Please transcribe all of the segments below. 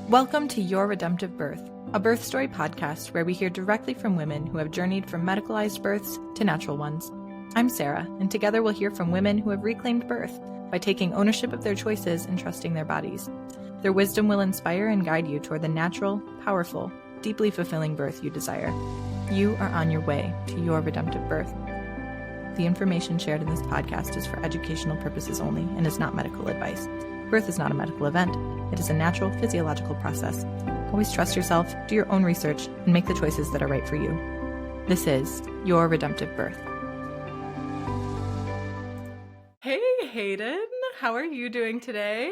Welcome to Your Redemptive Birth, a birth story podcast where we hear directly from women who have journeyed from medicalized births to natural ones. I'm Sarah, and together we'll hear from women who have reclaimed birth by taking ownership of their choices and trusting their bodies. Their wisdom will inspire and guide you toward the natural, powerful, deeply fulfilling birth you desire. You are on your way to your redemptive birth. The information shared in this podcast is for educational purposes only and is not medical advice. Birth is not a medical event. It is a natural physiological process. Always trust yourself, do your own research, and make the choices that are right for you. This is Your Redemptive Birth. Hey, Hayden. How are you doing today?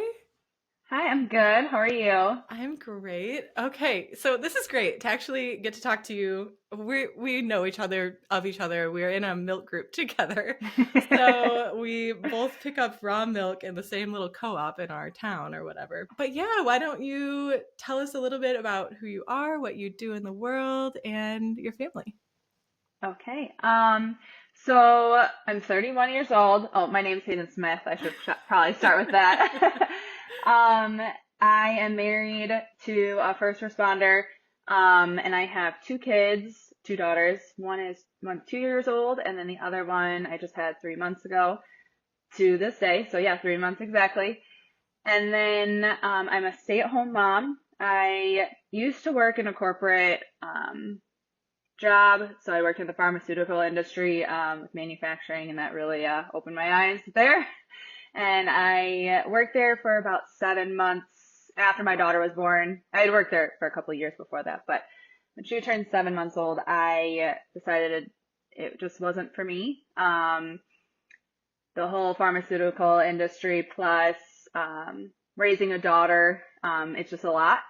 Hi, I'm good. How are you? I'm great. Okay, so this is great to actually get to talk to you. We know each other, of each other. We're in a milk group together. So we both pick up raw milk in the same little co-op in our town or whatever. But yeah, why don't you tell us a little bit about who you are, what you do in the world, and your family? Okay. So I'm 31 years old. Oh, my name's Hayden Smith. I should probably start with that. I am married to a first responder, and I have two kids, two daughters. One's 2 years old, and then the other one I just had 3 months ago to this day. So yeah, 3 months exactly. And then I'm a stay-at-home mom. I used to work in a corporate job. So I worked in the pharmaceutical industry with manufacturing, and that really opened my eyes there. And I worked there for about 7 months after my daughter was born. I had worked there for a couple of years before that, but when she turned 7 months old, I decided it just wasn't for me. The whole pharmaceutical industry plus raising a daughter, it's just a lot.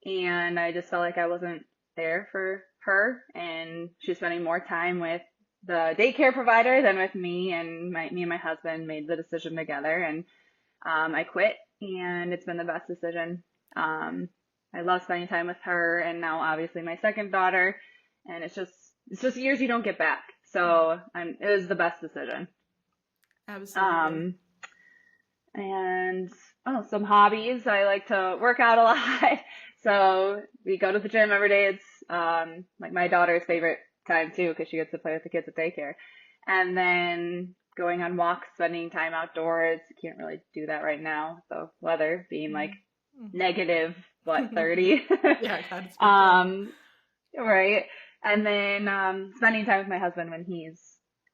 And I just felt like I wasn't there for her, and she was spending more time with the daycare provider than with me, and me and my husband made the decision together, and I quit, and it's been the best decision. I love spending time with her, and now obviously my second daughter, and it's just years you don't get back. So it was the best decision. Absolutely. And some hobbies. I like to work out a lot. So we go to the gym every day. It's like my daughter's favorite time too, because she gets to play with the kids at daycare. And then going on walks, spending time outdoors. Can't really do that right now. The weather being like negative, 30? Yeah, God, right. And then spending time with my husband when he's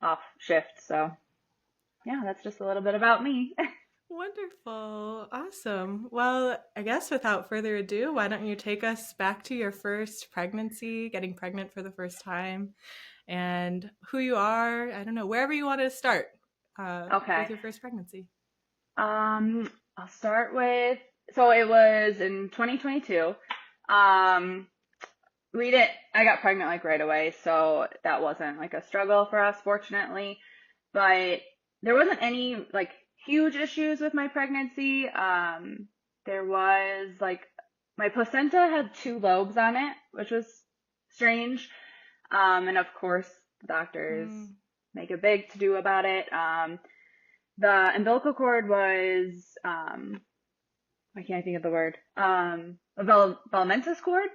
off shift. So yeah, that's just a little bit about me. Wonderful. Awesome. Well, I guess without further ado, why don't you take us back to your first pregnancy, getting pregnant for the first time, and who you are, I don't know, wherever you want to start with your first pregnancy. I'll start with, so it was in 2022. I got pregnant like right away, so that wasn't like a struggle for us, fortunately. But there wasn't any like huge issues with my pregnancy. There was like my placenta had 2 lobes on it, which was strange. And of course, the doctors make a big to do about it. The umbilical cord was, why can't I think of the word? A velamentous cord.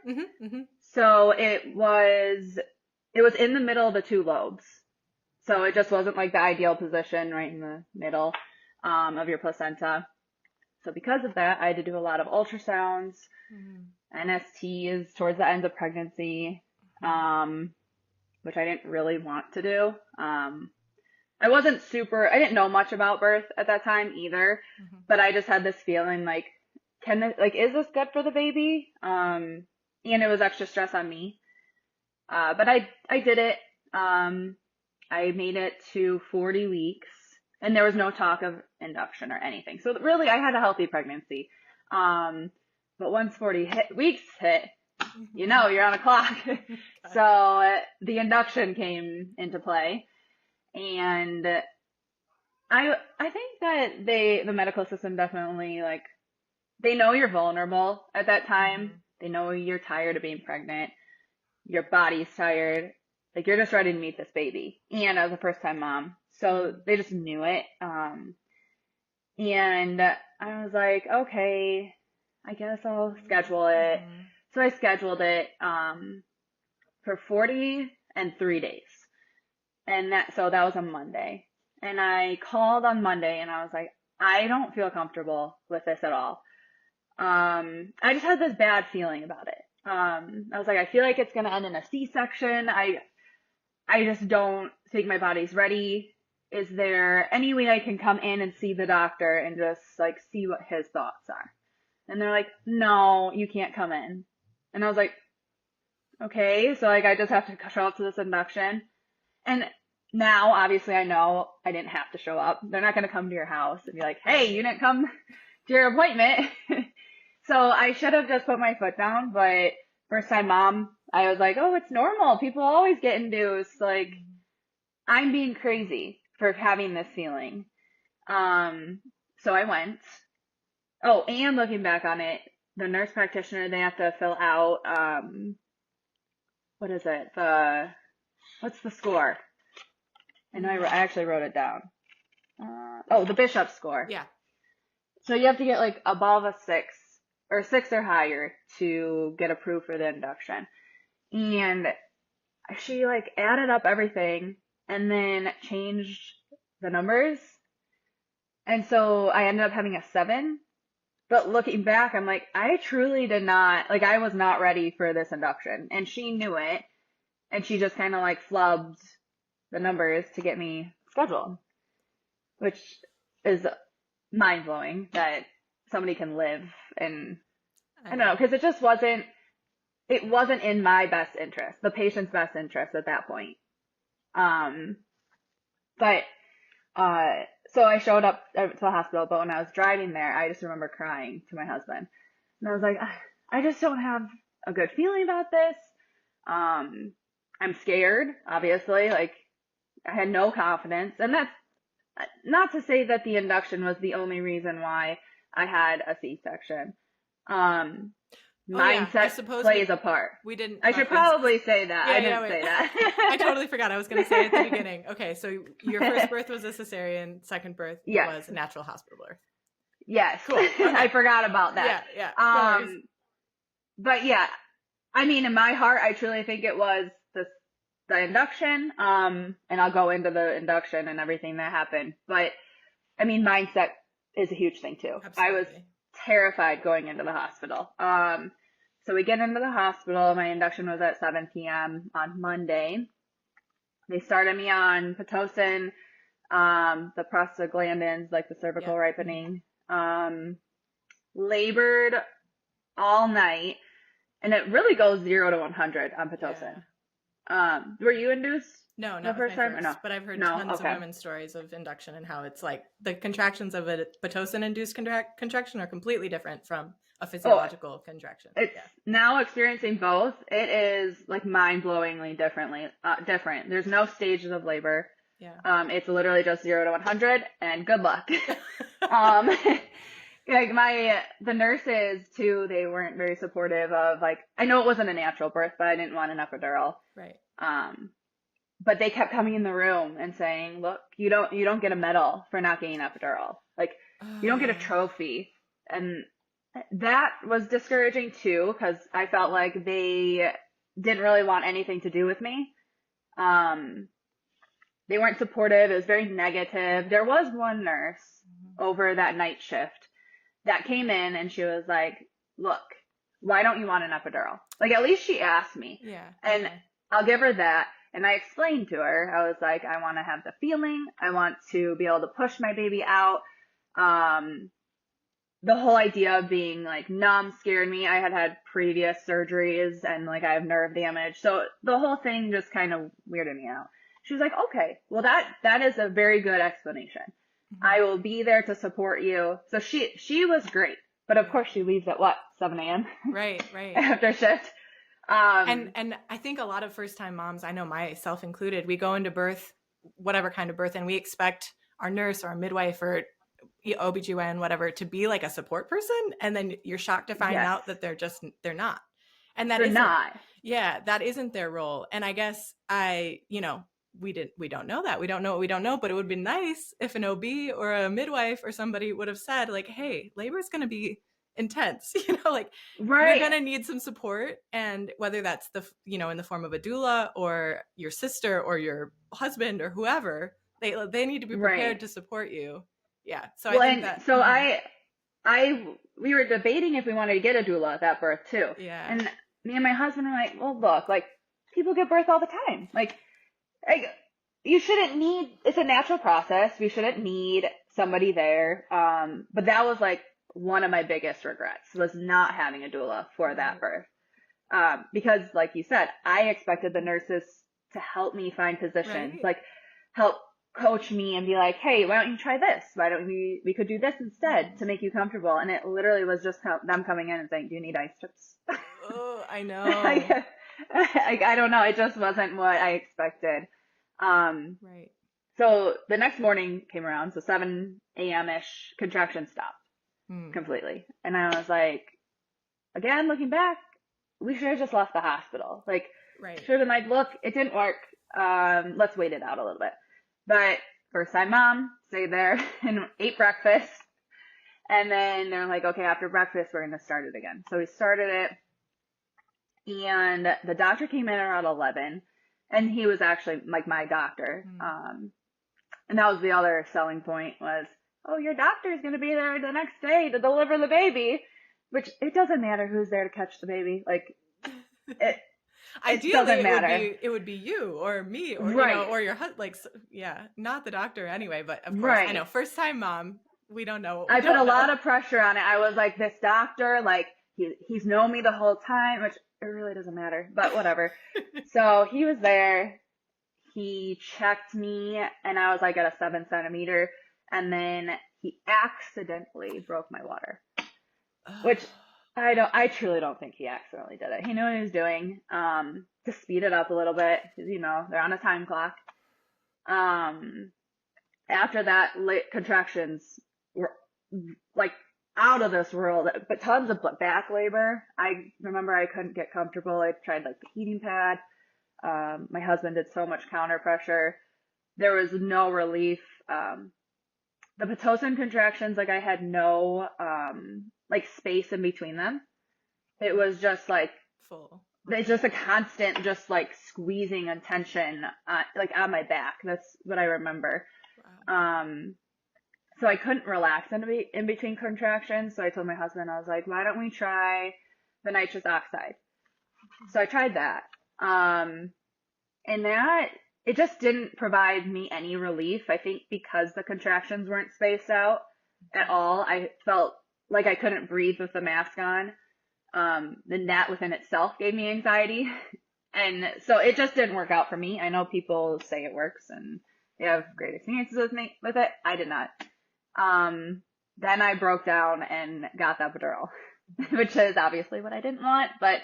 So it was in the middle of the 2 lobes. So it just wasn't like the ideal position right in the middle of your placenta. So because of that, I had to do a lot of ultrasounds, NSTs towards the end of pregnancy, which I didn't really want to do. I didn't know much about birth at that time either, but I just had this feeling like, is this good for the baby? And it was extra stress on me. But I did it. I made it to 40 weeks, and there was no talk of induction or anything. So really, I had a healthy pregnancy. But once 40 weeks hit, you're on a clock. So the induction came into play. And I think that the medical system definitely, like, they know you're vulnerable at that time. They know you're tired of being pregnant. Your body's tired. Like, you're just ready to meet this baby. And I was a first-time mom. So they just knew it. And I was like, okay, I guess I'll schedule it. Mm-hmm. So I scheduled it for 40 and 3 days. And so that was a Monday. And I called on Monday and I was like, I don't feel comfortable with this at all. I just had this bad feeling about it. I was like, I feel like it's going to end in a C-section. I just don't think my body's ready. Is there any way I can come in and see the doctor and just like see what his thoughts are? And they're like, no, you can't come in. And I was like, okay, so like I just have to show up to this induction. And now obviously I know I didn't have to show up. They're not going to come to your house and be like, hey, you didn't come to your appointment. So I should have just put my foot down, but first time mom, I was like, oh, it's normal. People always get induced. Like, I'm being crazy for having this feeling. So I went. Oh, and looking back on it, the nurse practitioner, they have to fill out, what is it? What's the score? I know I actually wrote it down. The Bishop score. Yeah. So you have to get like above a 6 or 6 or higher to get approved for the induction. And she like added up everything and then changed the numbers. And so I ended up having a 7. But looking back, I'm like, I truly did not, like I was not ready for this induction. And she knew it. And she just kind of like flubbed the numbers to get me scheduled, which is mind-blowing that somebody can live and I don't know, because it wasn't in my best interest, the patient's best interest at that point. So I showed up to the hospital, but when I was driving there, I just remember crying to my husband. And I was like, I just don't have a good feeling about this. I'm scared, obviously, like I had no confidence. And that's not to say that the induction was the only reason why I had a C-section. Mindset plays a part. We didn't. I should probably say that. Yeah, I didn't say that. I totally forgot. I was going to say it at the beginning. Okay, so your first birth was a cesarean, second birth was a natural hospital birth. Yes. Cool. Okay. I forgot about that. Yeah. But yeah, I mean, in my heart, I truly think it was the induction. And I'll go into the induction and everything that happened. But I mean, mindset is a huge thing too. Absolutely. I was terrified going into the hospital. So we get into the hospital. My induction was at 7 p.m. on Monday. They started me on Pitocin, the prostaglandins, like the cervical ripening. Labored all night, and it really goes 0 to 100 on Pitocin. Yeah. Were you induced? No, not the first time. No? But I've heard tons of women's stories of induction and how it's like the contractions of a Pitocin-induced contraction are completely different from a physiological contraction. It's now experiencing both. It is like mind-blowingly different. There's no stages of labor. Yeah. It's literally just 0 to 100, and good luck. Like the nurses too, they weren't very supportive of like, I know it wasn't a natural birth, but I didn't want an epidural. Right. But they kept coming in the room and saying, look, you don't get a medal for not getting an epidural. Like, you don't get a trophy. And that was discouraging too, because I felt like they didn't really want anything to do with me. They weren't supportive. It was very negative. There was one nurse over that night shift that came in and she was like, look, why don't you want an epidural? Like, at least she asked me. Yeah. And I'll give her that. And I explained to her, I was like, I want to have the feeling. I want to be able to push my baby out. The whole idea of being like numb scared me. I had previous surgeries and like I have nerve damage. So the whole thing just kind of weirded me out. She was like, okay, well that is a very good explanation. Mm-hmm. I will be there to support you. So she was great. But of course she leaves at 7 a.m. Right. after shift. And I think a lot of first time moms, I know myself included, we go into birth, whatever kind of birth, and we expect our nurse or our midwife or OBGYN, whatever, to be like a support person. And then you're shocked to find out that they're not. And that isn't their role. And I guess we don't know that. We don't know what we don't know, but it would be nice if an OB or a midwife or somebody would have said like, hey, labor is going to be intense, like you're Right. going to need some support. And whether that's in the form of a doula or your sister or your husband or whoever, they need to be prepared Right. to support you. Yeah. So I Well, think and that, so we were debating if we wanted to get a doula at that birth too. yeah. And me and my husband are like, well, look, like people give birth all the time. Like you shouldn't need, it's a natural process. We shouldn't need somebody there. But that was like one of my biggest regrets was not having a doula for that birth. Because like you said, I expected the nurses to help me find positions, Right. like help coach me and be like, hey, why don't you try this? Why don't we could do this instead to make you comfortable. And it literally was just them coming in and saying, do you need ice chips? Oh, I know. I don't know. It just wasn't what I expected. Right. So the next morning came around, so 7 a.m.-ish, contraction stopped completely. And I was like, again, looking back, we should have just left the hospital. Like, Right. should have been like, look, it didn't work. Let's wait it out a little bit. But first time mom stayed there and ate breakfast. And then they're like, okay, after breakfast, we're going to start it again. So we started it, and the doctor came in around 11, and he was actually like my doctor. And that was the other selling point was, oh, your doctor's going to be there the next day to deliver the baby, which it doesn't matter who's there to catch the baby. Like it ideally doesn't matter. it would be you or me or Right. or your husband, like, yeah, not the doctor anyway, but of course Right. I know first time mom, we don't know. I put a lot of pressure on it. I was like, this doctor, like he's known me the whole time, which it really doesn't matter, but whatever. So he was there. He checked me, and I was like at a 7 centimeter, and then he accidentally broke my water, which I truly don't think he accidentally did it. He knew what he was doing, to speed it up a little bit, because, they're on a time clock. After that, contractions were like out of this world, but tons of back labor. I remember I couldn't get comfortable. I tried like the heating pad. My husband did so much counter pressure. There was no relief. The Pitocin contractions, like I had no, like space in between them. It was just like full. It's just a constant, just like squeezing and tension, like on my back. That's what I remember. Wow. So I couldn't relax in between contractions. So I told my husband, I was like, why don't we try the nitrous oxide? So I tried that. And that, it just didn't provide me any relief. I think because the contractions weren't spaced out at all, I felt like I couldn't breathe with the mask on. Then that within itself gave me anxiety. And so it just didn't work out for me. I know people say it works and they have great experiences with it. I did not. Then I broke down and got the epidural, which is obviously what I didn't want. But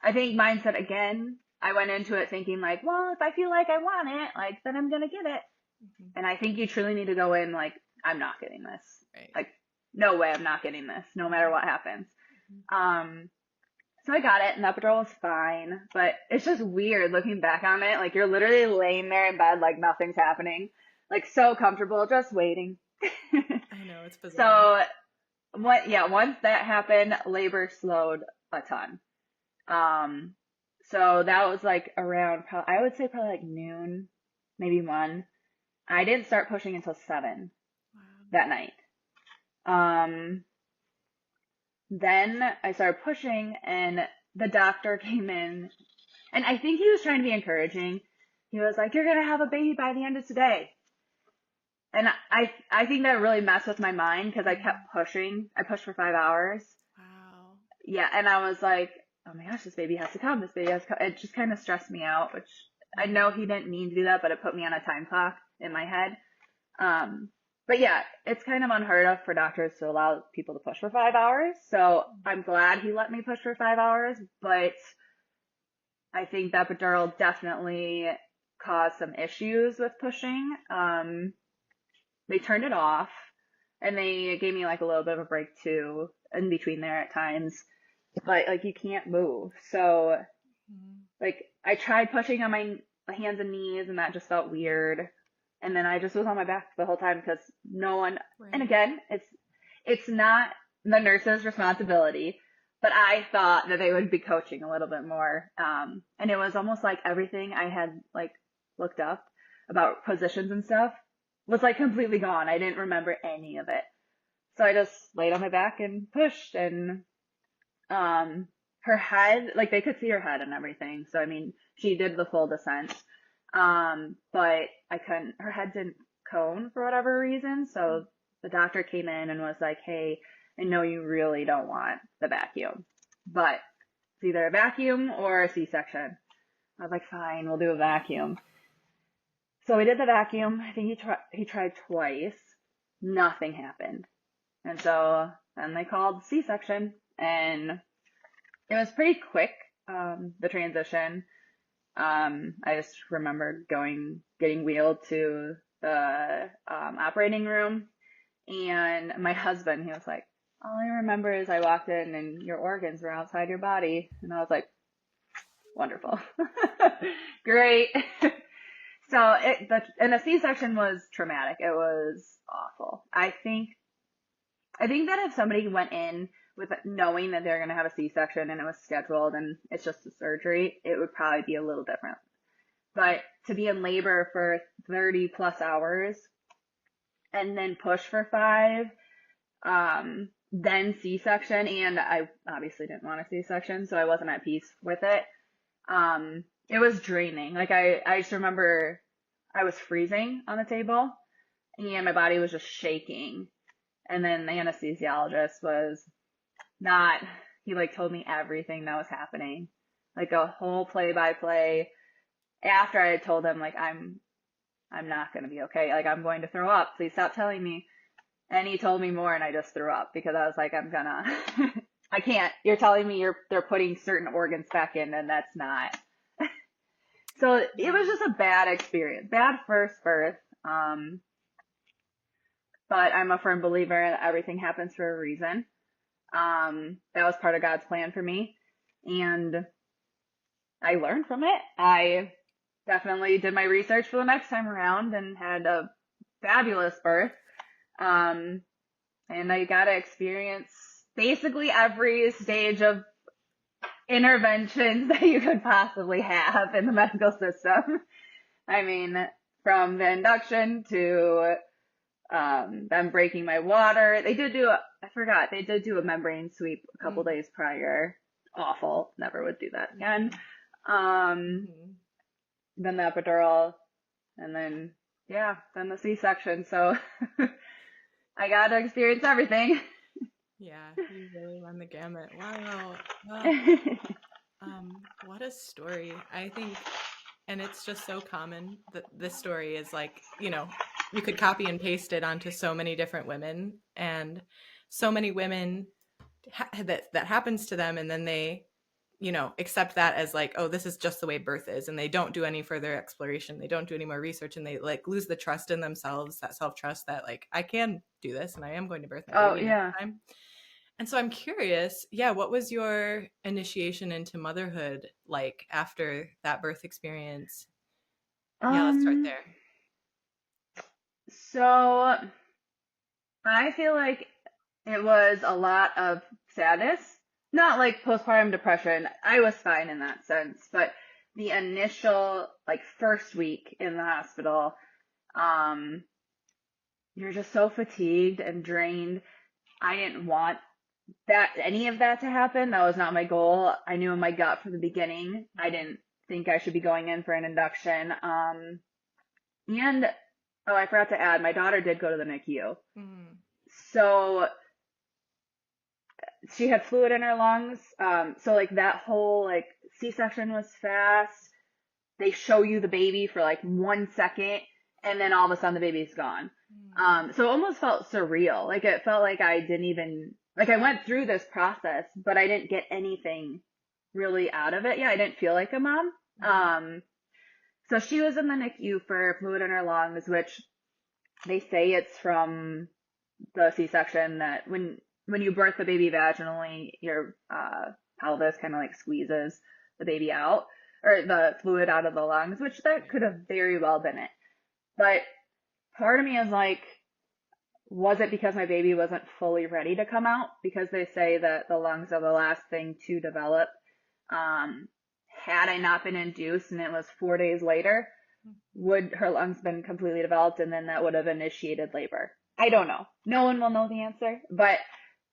I think mindset again, I went into it thinking like, well, if I feel like I want it, like, then I'm going to get it. And I think you truly need to go in like, I'm not getting this. Right. Like, no way I'm not getting this, no matter what happens. So I got it, and the epidural was fine, but it's just weird looking back on it. Like, you're literally laying there in bed like nothing's happening, like so comfortable, just waiting. I know, it's bizarre. So, once that happened, labor slowed a ton. So that was like around, I would say probably like noon, maybe 1. I didn't start pushing until 7 that night. Then I started pushing, and the doctor came in, and I think he was trying to be encouraging. He was like, you're going to have a baby by the end of today. And I think that really messed with my mind because I kept pushing. I pushed for 5 hours. Wow. Yeah. And I was like, oh my gosh, this baby has to come. This baby has to come. It just kind of stressed me out, which I know he didn't mean to do that, but it put me on a time clock in my head. But yeah, it's kind of unheard of for doctors to allow people to push for 5 hours. So I'm glad he let me push for 5 hours, but I think that epidural definitely caused some issues with pushing. They turned it off, and they gave me like a little bit of a break too in between there at times, but like you can't move. So like I tried pushing on my hands and knees, and that just felt weird. And then I just was on my back the whole time because no one, Right. and again, it's not the nurse's responsibility, but I thought that they would be coaching a little bit more. And it was almost like everything I had like looked up about positions and stuff was like completely gone. I didn't remember any of it. So I just laid on my back and pushed, and her head, like they could see her head and everything. So I mean, she did the full descent. But her head didn't cone for whatever reason. So the doctor came in and was like, "Hey, I know you really don't want the vacuum, but it's either a vacuum or a C-section." I was like, "Fine, we'll do a vacuum." So we did the vacuum. I think he tried twice. Nothing happened. And so then they called C-section, and it was pretty quick, the transition. I just remember getting wheeled to the operating room, and my husband, he was like, "All I remember is I walked in and your organs were outside your body." And I was like, "Wonderful." Great. So and the C-section was traumatic. It was awful. I think that if somebody went in with knowing that they're going to have a C-section and it was scheduled and it's just a surgery, it would probably be a little different. But to be in labor for 30 plus hours and then push for 5, then C-section, and I obviously didn't want a C-section, so I wasn't at peace with it. It was draining. Like I just remember I was freezing on the table and my body was just shaking. And then the anesthesiologist was not, he like told me everything that was happening, like a whole play by play, after I had told him like, I'm not going to be okay. Like, I'm going to throw up. Please stop telling me. And he told me more and I just threw up because I was like, I can't, you're telling me they're putting certain organs back in, and that's not. So it was just a bad experience, bad first birth. But I'm a firm believer that everything happens for a reason. That was part of God's plan for me, and I learned from it. I definitely did my research for the next time around and had a fabulous birth. And I got to experience basically every stage of interventions that you could possibly have in the medical system. I mean, from the induction to them breaking my water. They did do a membrane sweep a couple days prior. Awful. Never would do that again. Then the epidural, and then the C-section. So I got to experience everything. Yeah, you really run the gamut. Wow. What a story. I think, and it's just so common that this story is like, you could copy and paste it onto so many different women, and so many women that happens to them, and then they accept that as like, oh, this is just the way birth is, and they don't do any further exploration, they don't do any more research, and they like lose the trust in themselves, that self-trust that like, I can do this and I am going to birth my baby next time. And so I'm curious, what was your initiation into motherhood like after that birth experience? Let's start there. So I feel like it was a lot of sadness, not like postpartum depression. I was fine in that sense, but the initial like first week in the hospital, you're just so fatigued and drained. I didn't want any of that to happen. That was not my goal. I knew in my gut from the beginning, I didn't think I should be going in for an induction. And I forgot to add, my daughter did go to the NICU. So she had fluid in her lungs. So like that whole like C-section was fast. They show you the baby for like 1 second, and then all of a sudden the baby's gone. So it almost felt surreal. Like it felt like I didn't even, like I went through this process, but I didn't get anything really out of it. I didn't feel like a mom. So she was in the NICU for fluid in her lungs, which they say it's from the C-section, that when you birth the baby vaginally, your pelvis kind of like squeezes the baby out, or the fluid out of the lungs, which that could have very well been it. But part of me is like, was it because my baby wasn't fully ready to come out? Because they say that the lungs are the last thing to develop. Had I not been induced and it was 4 days later, would her lungs been completely developed, and then that would have initiated labor? I don't know. No one will know the answer, but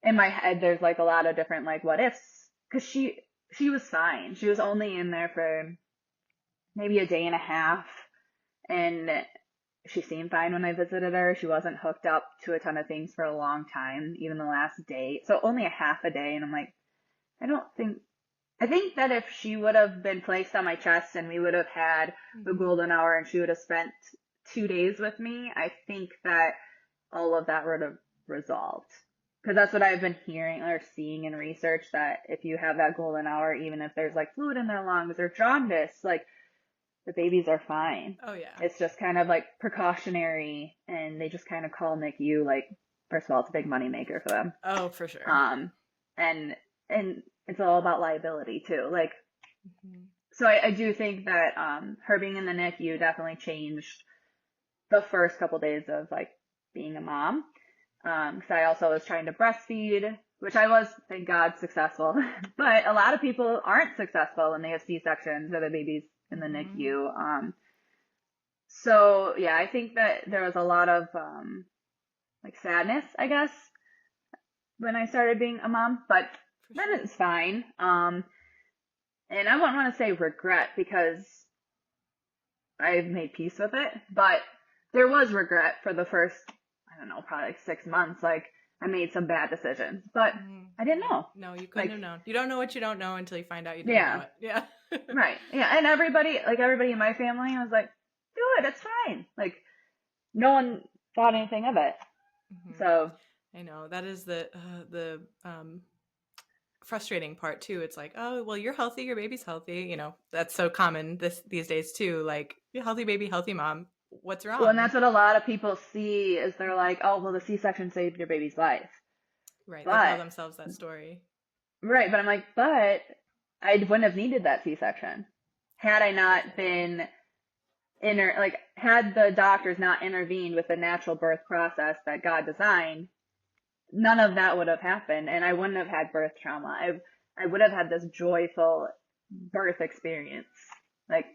in my head, there's like a lot of different like what ifs, because she was fine. She was only in there for maybe a day and a half, and she seemed fine when I visited her. She wasn't hooked up to a ton of things for a long time, even the last day. So only a half a day, and I'm like, I think that if she would have been placed on my chest and we would have had the golden hour and she would have spent 2 days with me, I think that all of that would have resolved. Because that's what I've been hearing or seeing in research, that if you have that golden hour, even if there's like fluid in their lungs or jaundice, like the babies are fine. Oh yeah. It's just kind of like precautionary, and they just kind of call NICU, like, first of all, it's a big money maker for them. Oh, for sure. And it's all about liability too. Like, so I do think that her being in the NICU definitely changed the first couple days of like being a mom. Because I also was trying to breastfeed, which I was, thank God, successful. But a lot of people aren't successful when they have C-sections or the baby's in the NICU. So yeah, I think that there was a lot of like sadness, I guess, when I started being a mom, but then it's fine. And I wouldn't want to say regret, because I've made peace with it, but there was regret for the first, I don't know, probably like 6 months. Like, I made some bad decisions, but I didn't know. No, you couldn't have known. You don't know what you don't know until you find out you didn't know it. Yeah. Right. Yeah. And everybody in my family was like, do it. It's fine. Like, no one thought anything of it. So I know that is the frustrating part too. It's like, oh, well, you're healthy, your baby's healthy. You know, that's so common these days too. Like, healthy baby, healthy mom. What's wrong? Well, and that's what a lot of people see, is they're like, oh, well, the C-section saved your baby's life. Right. But, they tell themselves that story. Right. But I'm like, but I wouldn't have needed that C-section had I not been had the doctors not intervened with the natural birth process that God designed. None of that would have happened, and I wouldn't have had birth trauma. I would have had this joyful birth experience. Like,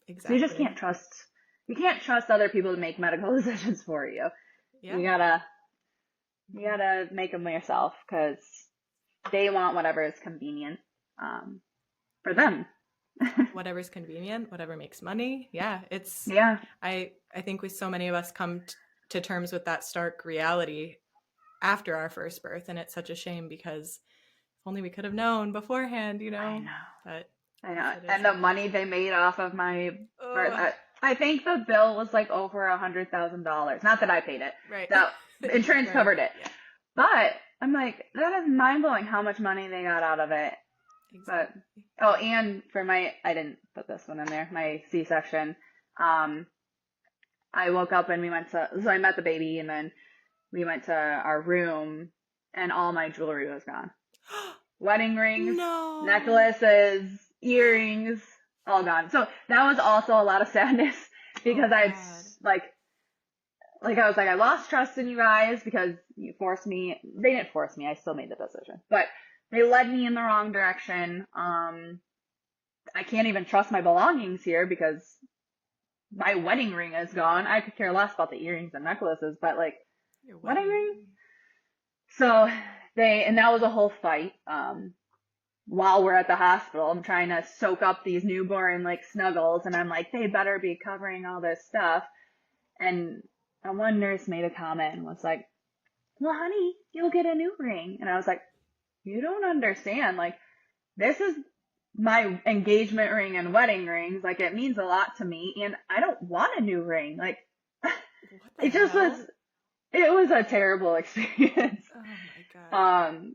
exactly. So you just can't trust. You can't trust other people to make medical decisions for you. Yeah. You gotta make them yourself, because they want whatever is convenient for them. Whatever's convenient, whatever makes money. Yeah, I think so many of us come to terms with that stark reality after our first birth, and it's such a shame, because if only we could have known beforehand, you know. I know. But I know. And the money they made off of my birth, I think the bill was like over $100,000. Not that I paid it. Right. The insurance covered it. Yeah. But I'm like, that is mind blowing how much money they got out of it. Exactly. But and for I didn't put this one in there, my C-section. I woke up and so I met the baby, and then we went to our room, and all my jewelry was gone. Wedding rings, necklaces, earrings, all gone. So that was also a lot of sadness, because I was like, I lost trust in you guys, because you forced me. They didn't force me. I still made the decision, but they led me in the wrong direction. I can't even trust my belongings here, because my wedding ring is gone. I could care less about the earrings and necklaces, but like, your wedding ring? So and that was a whole fight. While we're at the hospital, I'm trying to soak up these newborn like snuggles, and I'm like, they better be covering all this stuff. And one nurse made a comment and was like, well, honey, you'll get a new ring. And I was like, you don't understand. Like, this is my engagement ring and wedding rings. Like, it means a lot to me, and I don't want a new ring. Like, it just it was a terrible experience. Oh my God.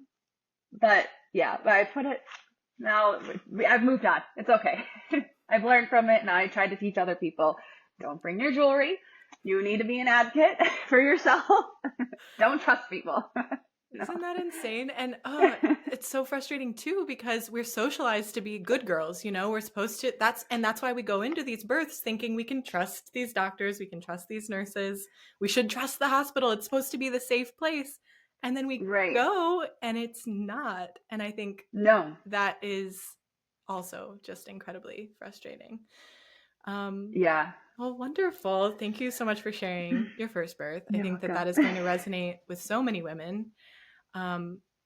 But yeah, I put it, now I've moved on. It's okay. I've learned from it, and I tried to teach other people, don't bring your jewelry. You need to be an advocate for yourself. Don't trust people. Isn't that insane? And it's so frustrating too, because we're socialized to be good girls, we're supposed to, that's why we go into these births thinking we can trust these doctors, we can trust these nurses, we should trust the hospital. It's supposed to be the safe place. And then we Right. go and it's not. And I think No. that is also just incredibly frustrating. Yeah. Well, wonderful. Thank you so much for sharing your first birth. I You're think that welcome. is going to resonate with so many women.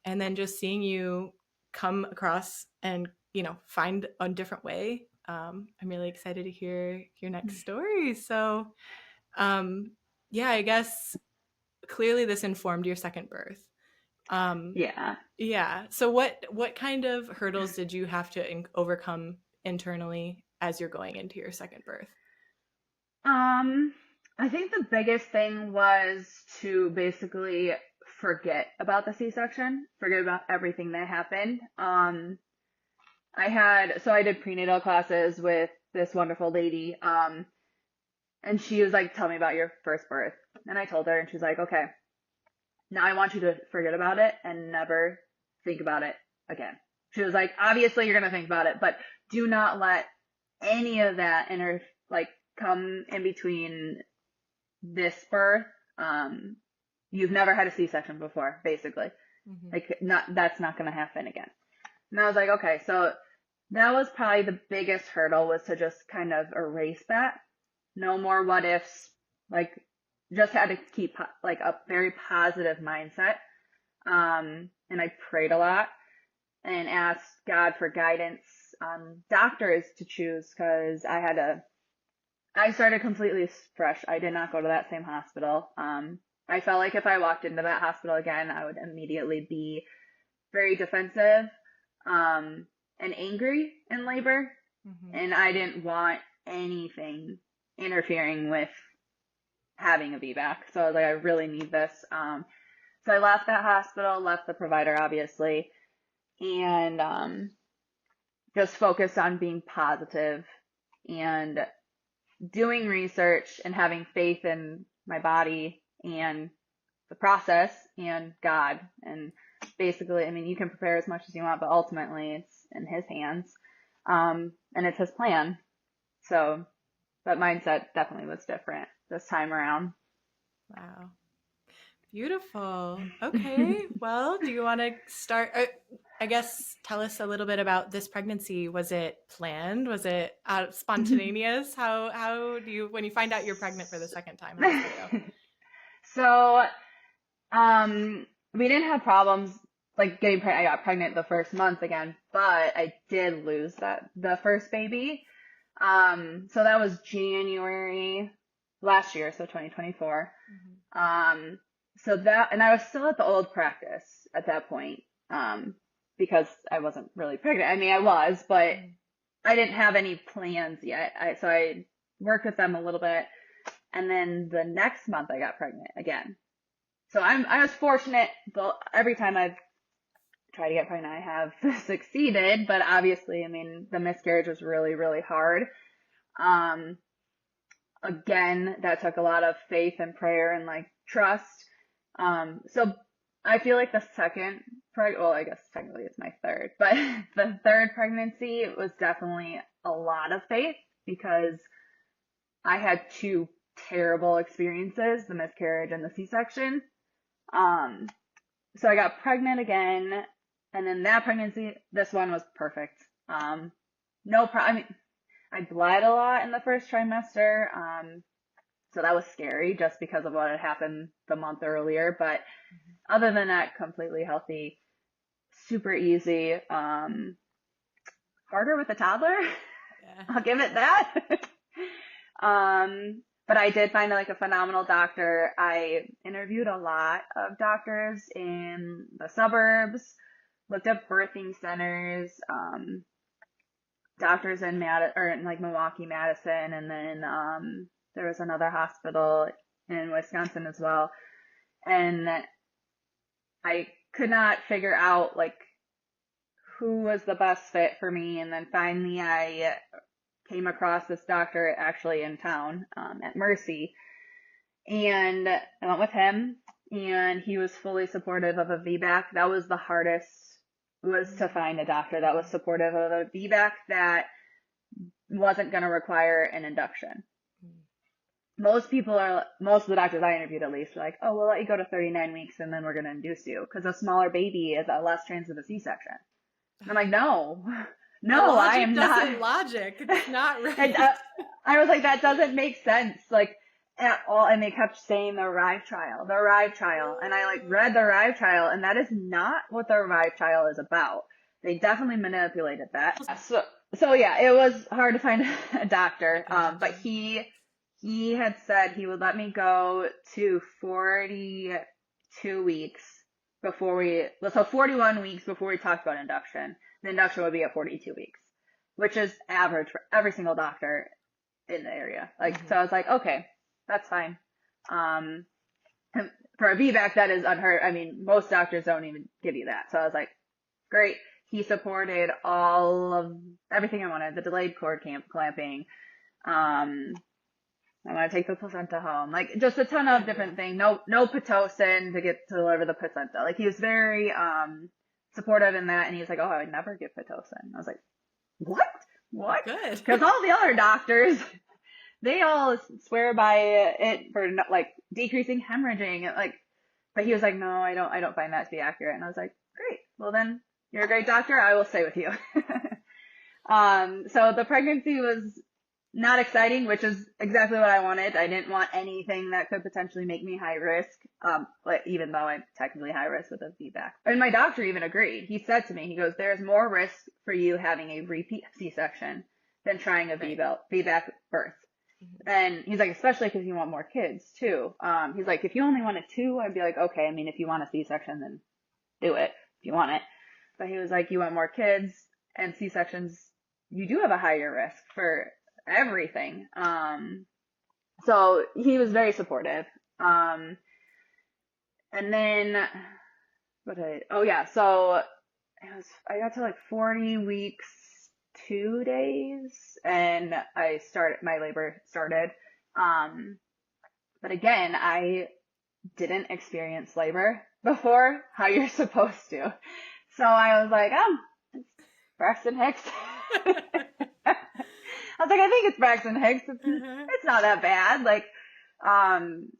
And then just seeing you come across and, find a different way. I'm really excited to hear your next story. So, yeah, I guess clearly this informed your second birth. Yeah. Yeah. So what kind of hurdles did you have to overcome internally as you're going into your second birth? I think the biggest thing was to basically forget about the C-section, forget about everything that happened. I did prenatal classes with this wonderful lady, and she was like, tell me about your first birth. And I told her, and she's like, okay, now I want you to forget about it and never think about it again. She was like, obviously you're going to think about it, but do not let any of that come in between this birth. You've never had a C-section before, basically. Mm-hmm. That's not going to happen again. And I was like, okay, so that was probably the biggest hurdle, was to just kind of erase that. No more what ifs, just had to keep a very positive mindset. And I prayed a lot and asked God for guidance on doctors to choose, because I started completely fresh. I did not go to that same hospital. I felt like if I walked into that hospital again, I would immediately be very defensive, and angry in labor. Mm-hmm. And I didn't want anything interfering with having a VBAC. So I was like, I really need this. So I left that hospital, left the provider, obviously, and just focused on being positive and doing research and having faith in my body and the process and God. And basically, I mean, you can prepare as much as you want, but ultimately it's in His hands. And it's His plan. So, but mindset definitely was different this time around. Wow. Beautiful. Okay. Well, do you want to start? I guess tell us a little bit about this pregnancy. Was it planned? Was it spontaneous? How do you, when you find out you're pregnant for the second time, how does that go? So, we didn't have problems getting pregnant. I got pregnant the first month again, but I did lose the first baby. So that was January last year, so 2024. Mm-hmm. And I was still at the old practice at that point, because I wasn't really pregnant. I mean, I was, but I didn't have any plans yet. So I worked with them a little bit, and then the next month I got pregnant again. So I was fortunate. Every time I've tried to get pregnant, I have succeeded, but obviously, I mean, the miscarriage was really, really hard. Again, that took a lot of faith and prayer and trust. So I feel like the I guess technically it's my third, but the third pregnancy was definitely a lot of faith, because I had two terrible experiences, the miscarriage and the C-section. So I got pregnant again, and then that pregnancy, this one was perfect. No problem. I mean, I bled a lot in the first trimester. So that was scary just because of what had happened the month earlier. But other than that, completely healthy, super easy. Harder with a toddler. Yeah. I'll give it that. But I did find a phenomenal doctor. I interviewed a lot of doctors in the suburbs, looked up birthing centers, doctors in Milwaukee, Madison, and then there was another hospital in Wisconsin as well. And I could not figure out who was the best fit for me. And then finally I came across this doctor actually in town, at Mercy, and I went with him, and he was fully supportive of a VBAC. That was the hardest was to find a doctor that was supportive of a VBAC that wasn't going to require an induction. Most of the doctors I interviewed at least were like, oh, we'll let you go to 39 weeks and then we're going to induce you because a smaller baby is a less chance of a C-section. And I'm like, no, I am not. Logic. It's not right. I was like, that doesn't make sense. Like, at all. And they kept saying the Arrive trial. And I like read the Arrive trial, and that is not what the Arrive trial is about. They definitely manipulated that. So yeah, it was hard to find a doctor. But he had said he would let me go to 42 weeks so 41 weeks before we talked about induction. The induction would be at 42 weeks, which is average for every single doctor in the area. Like, so I was like, okay, that's fine. For a VBAC, that is unheard. I mean, most doctors don't even give you that. So I was like, great. He supported all of everything I wanted, the delayed cord clamping. I want to take the placenta home. Like, just a ton of different things. No Pitocin to deliver the placenta. Like, he was very, supportive in that. And he was like, oh, I would never give Pitocin. I was like, what? Good. Because all the other doctors, they all swear by it for like decreasing hemorrhaging. Like, but he was like, no, I don't find that to be accurate. And I was like, great. Well then, you're a great doctor. I will stay with you. So the pregnancy was not exciting, which is exactly what I wanted. I didn't want anything that could potentially make me high risk. Even though I'm technically high risk with a VBAC. And my doctor even agreed. He said to me, he goes, there's more risk for you having a repeat C-section than trying a VBAC birth. And he's like, especially because you want more kids too. He's like, if you only wanted 2, I'd be like, okay. I mean, if you want a C-section, then do it if you want it. But he was like, you want more kids and C-sections, you do have a higher risk for everything. So he was very supportive. And then so I got to like 40 weeks, 2 days, and my labor started. But again, I didn't experience labor before how you're supposed to. So I was like, it's Braxton Hicks. I was like, I think it's Braxton Hicks. It's not that bad. Like,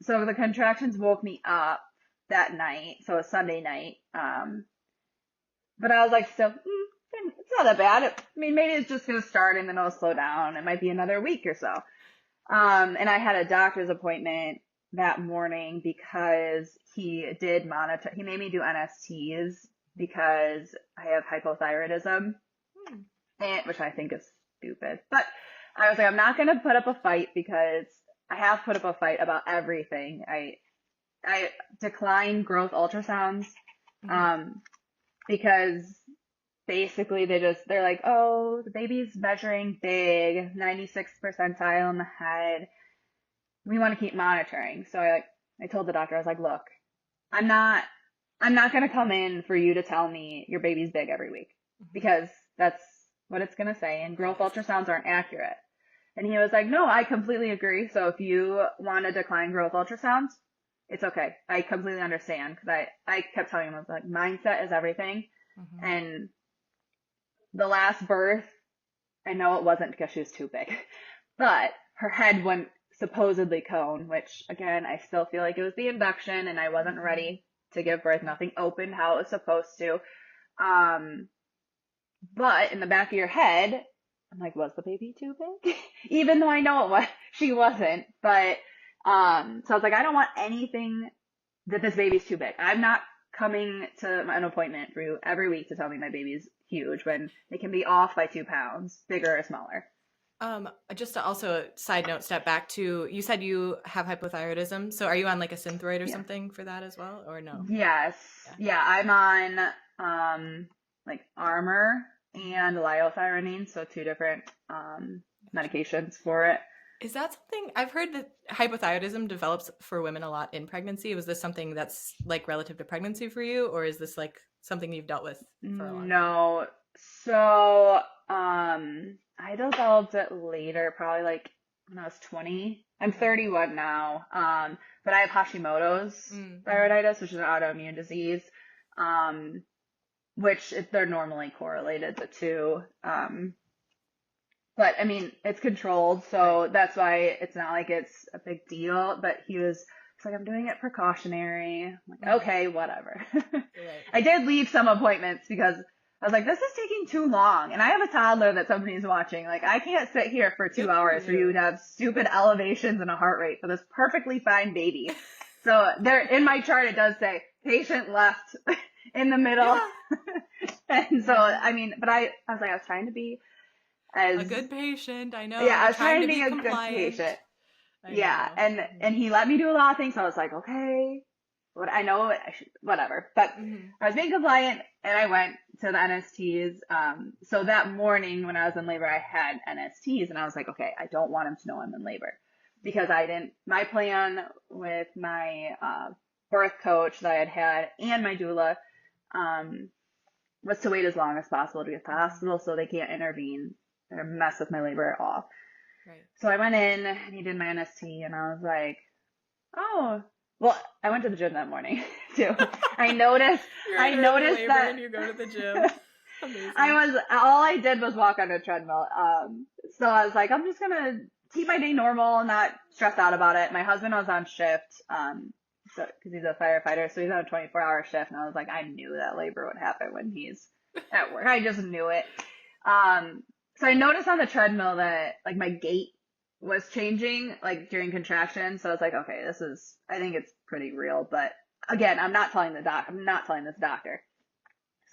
so the contractions woke me up that night. So a Sunday night. But I was like, still, it's not that bad. I mean, maybe it's just going to start and then it'll slow down. It might be another week or so. And I had a doctor's appointment that morning because he did monitor. He made me do NSTs because I have hypothyroidism, which I think is stupid. But I was like, I'm not going to put up a fight because I have put up a fight about everything. I decline growth ultrasounds, because basically they're like, oh, the baby's measuring big, 96th percentile in the head. We want to keep monitoring. So I told the doctor, I was like, look, I'm not going to come in for you to tell me your baby's big every week because that's what it's going to say. And growth ultrasounds aren't accurate. And he was like, no, I completely agree. So if you want to decline growth ultrasounds, it's okay. I completely understand. Cause I kept telling him, I was like, mindset is everything. And the last birth, I know it wasn't because she was too big, but her head went supposedly cone, which again, I still feel like it was the induction and I wasn't ready to give birth. Nothing opened how it was supposed to. But in the back of your head, I'm like, was the baby too big? Even though I know she wasn't. But, so I was like, I don't want anything that this baby's too big. I'm not coming to an appointment for you every week to tell me my baby's huge when they can be off by 2 pounds, bigger or smaller. Just to also side note, step back to, you said you have hypothyroidism. So are you on like a Synthroid or something for that as well, or no? Yes. Yeah, I'm on, like Armour and liothyronine. So 2 different, medications for it. Is that something I've heard that hypothyroidism develops for women a lot in pregnancy? Was this something that's like relative to pregnancy for you, or is this like something you've dealt with for a long time? No. So, I developed it later, probably like when I was 20. I'm 31 now. But I have Hashimoto's thyroiditis, which is an autoimmune disease. which they're normally correlated the two. But I mean, it's controlled, so that's why it's not like it's a big deal. But he's like, I'm doing it precautionary. I'm like, okay, whatever. Right. I did leave some appointments because I was like, this is taking too long. And I have a toddler that somebody's watching. Like, I can't sit here for 2 hours for you to have stupid elevations and a heart rate for this perfectly fine baby. So there, in my chart, it does say patient left in the middle. Yeah. And so, I mean, but I was like, I was trying to be as a good patient. I know. Yeah, I was trying to be a compliant. good patient. Yeah, and he let me do a lot of things. So I was like, okay, what I know, whatever. But I was being compliant, and I went to the NSTs. So that morning when I was in labor, I had NSTs, and I was like, okay, I don't want him to know I'm in labor because my plan with my birth coach that I had and my doula was to wait as long as possible to get to the hospital so they can't intervene or mess with my labor at all. Right. So I went in and he did my NST and I was like, oh, well, I went to the gym that morning too. I noticed that and you go to the gym. Amazing. all I did was walk on a treadmill. So I was like, I'm just gonna keep my day normal, not stress out about it. My husband was on shift, so because he's a firefighter, so he's on a 24-hour shift, and I was like, I knew that labor would happen when he's at work. I just knew it. So I noticed on the treadmill that like my gait was changing like during contractions. So I was like, okay, I think it's pretty real. But again, I'm not telling this doctor.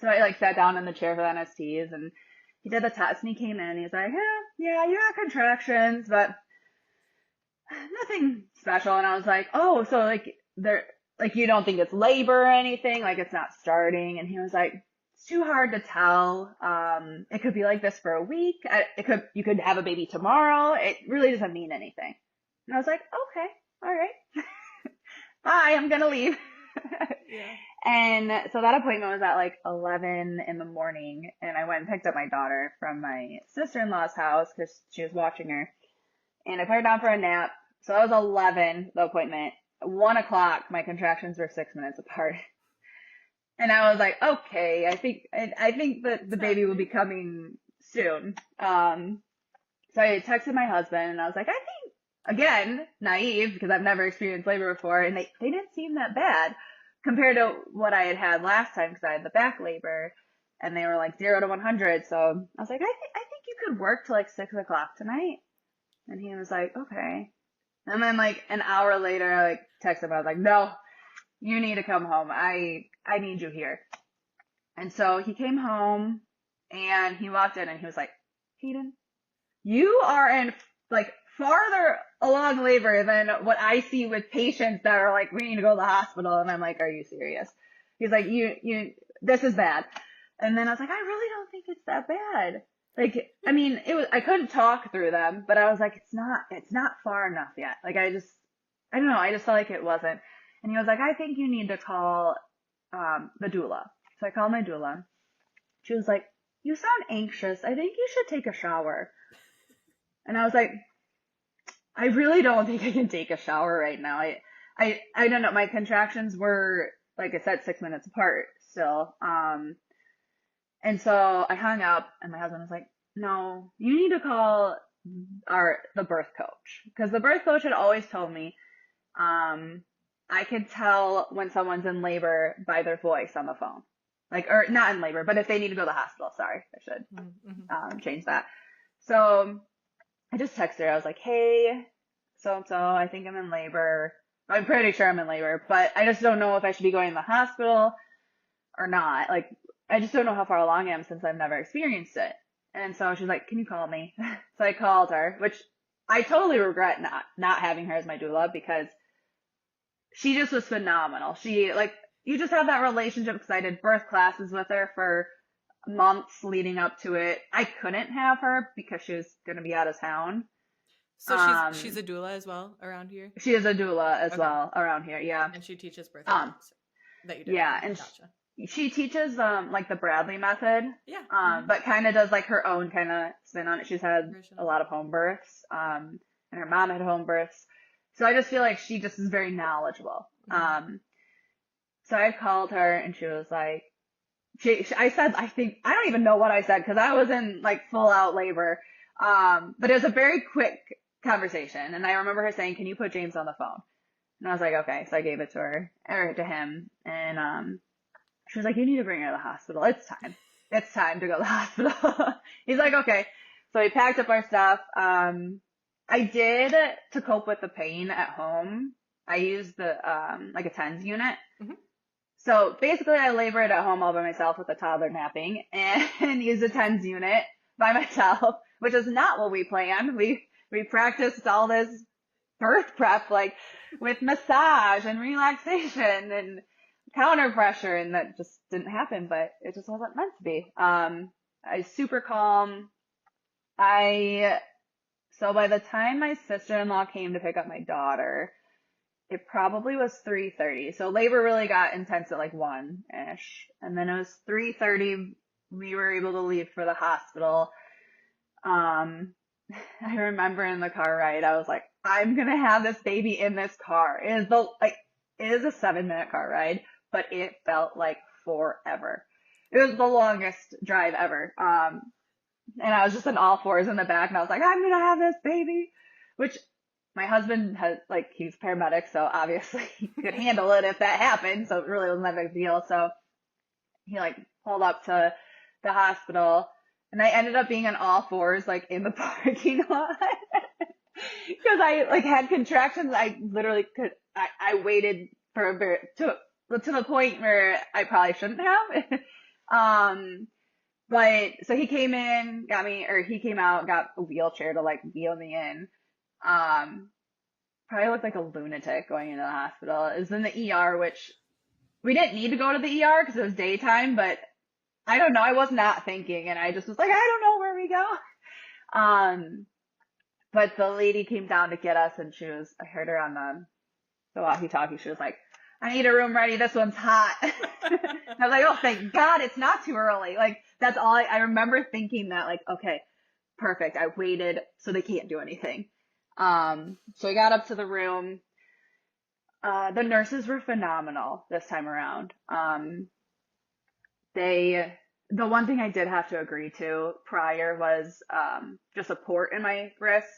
So I like sat down in the chair for the NSTs and he did the test and he came in and he's like, yeah, you got contractions, but nothing special. And I was like, oh, so like you don't think it's labor or anything? Like it's not starting? And he was like, too hard to tell. It could be like this for a week. You could have a baby tomorrow. It really doesn't mean anything. And I was like, okay, all right. Bye, I'm gonna leave. Yeah. And so that appointment was at like 11 in the morning, and I went and picked up my daughter from my sister-in-law's house because she was watching her. And I put her down for a nap. So that was 11, the appointment. 1 o'clock, my contractions were 6 minutes apart. And I was like, okay, I think that the baby will be coming soon. So I texted my husband and I was like, I think, again, naive because I've never experienced labor before, and they didn't seem that bad compared to what I had last time because I had the back labor and they were like 0 to 100. So I was like, I think you could work till like 6 o'clock tonight. And he was like, okay. And then like an hour later, I like texted him. I was like, no, you need to come home. I need you here. And so he came home and he walked in and he was like, Hayden, you are in like farther along labor than what I see with patients that are like, we need to go to the hospital. And I'm like, are you serious? He's like, this is bad. And then I was like, I really don't think it's that bad. Like, I mean, I couldn't talk through them, but I was like, it's not far enough yet. Like, I don't know. I just felt like it wasn't. And he was like, I think you need to call the doula. So I called my doula. She was like, you sound anxious. I think you should take a shower. And I was like, I really don't think I can take a shower right now. I don't know. My contractions were, like I said, 6 minutes apart still. And so I hung up and my husband was like, no, you need to call the birth coach. Because the birth coach had always told me, I could tell when someone's in labor by their voice on the phone. Like, or not in labor, but if they need to go to the hospital, sorry, I should change that. So I just texted her. I was like, hey, so-and-so, I think I'm in labor. I'm pretty sure I'm in labor, but I just don't know if I should be going to the hospital or not. Like, I just don't know how far along I am since I've never experienced it. And so she's like, can you call me? So I called her, which I totally regret not having her as my doula because she just was phenomenal. You just have that relationship because I did birth classes with her for months leading up to it. I couldn't have her because she was going to be out of town. So she's a doula as well around here? She is a doula as well around here, yeah. And she teaches birth that you did. Yeah, and gotcha. She teaches like the Bradley method. Yeah. But kind of does like her own kind of spin on it. She's had a lot of home births. And her mom had home births. So I just feel like she just is very knowledgeable. So I called her and she was like, I said, I think, I don't even know what I said because I was in like full out labor. But it was a very quick conversation. And I remember her saying, can you put James on the phone? And I was like, okay. So I gave it to her, or to him. And, she was like, you need to bring her to the hospital. It's time. It's time to go to the hospital. He's like, okay. So we packed up our stuff. I did, to cope with the pain at home, I used the, like a TENS unit. Mm-hmm. So basically I labored at home all by myself with a toddler napping and used a TENS unit by myself, which is not what we planned. We practiced all this birth prep, like with massage and relaxation and counter pressure, and that just didn't happen, but it just wasn't meant to be. I was super calm. So by the time my sister-in-law came to pick up my daughter, it probably was 3:30. So labor really got intense at like 1-ish. And then it was 3:30. We were able to leave for the hospital. I remember in the car ride, I was like, I'm gonna have this baby in this car. It is a 7-minute car ride, but it felt like forever. It was the longest drive ever. And I was just in all fours in the back, and I was like, I'm gonna have this baby, which my husband has, like, he's a paramedic, so obviously he could handle it if that happened, so it really wasn't that big a deal. So he, like, pulled up to the hospital, and I ended up being on all fours, like, in the parking lot. Because I, like, had contractions. I literally I waited for a bit, to the point where I probably shouldn't have. But, so he came in, he came out, got a wheelchair to, like, wheel me in. Probably looked like a lunatic going into the hospital. It was in the ER, which we didn't need to go to the ER because it was daytime, but I don't know. I was not thinking, and I just was like, I don't know where we go. But the lady came down to get us, and I heard her on the walkie-talkie. She was like, I need a room ready. This one's hot. I was like, oh, thank God it's not too early. Like, that's all I remember thinking that, like, okay, perfect. I waited, so they can't do anything. So I got up to the room. The nurses were phenomenal this time around. The one thing I did have to agree to prior was, just a port in my wrist,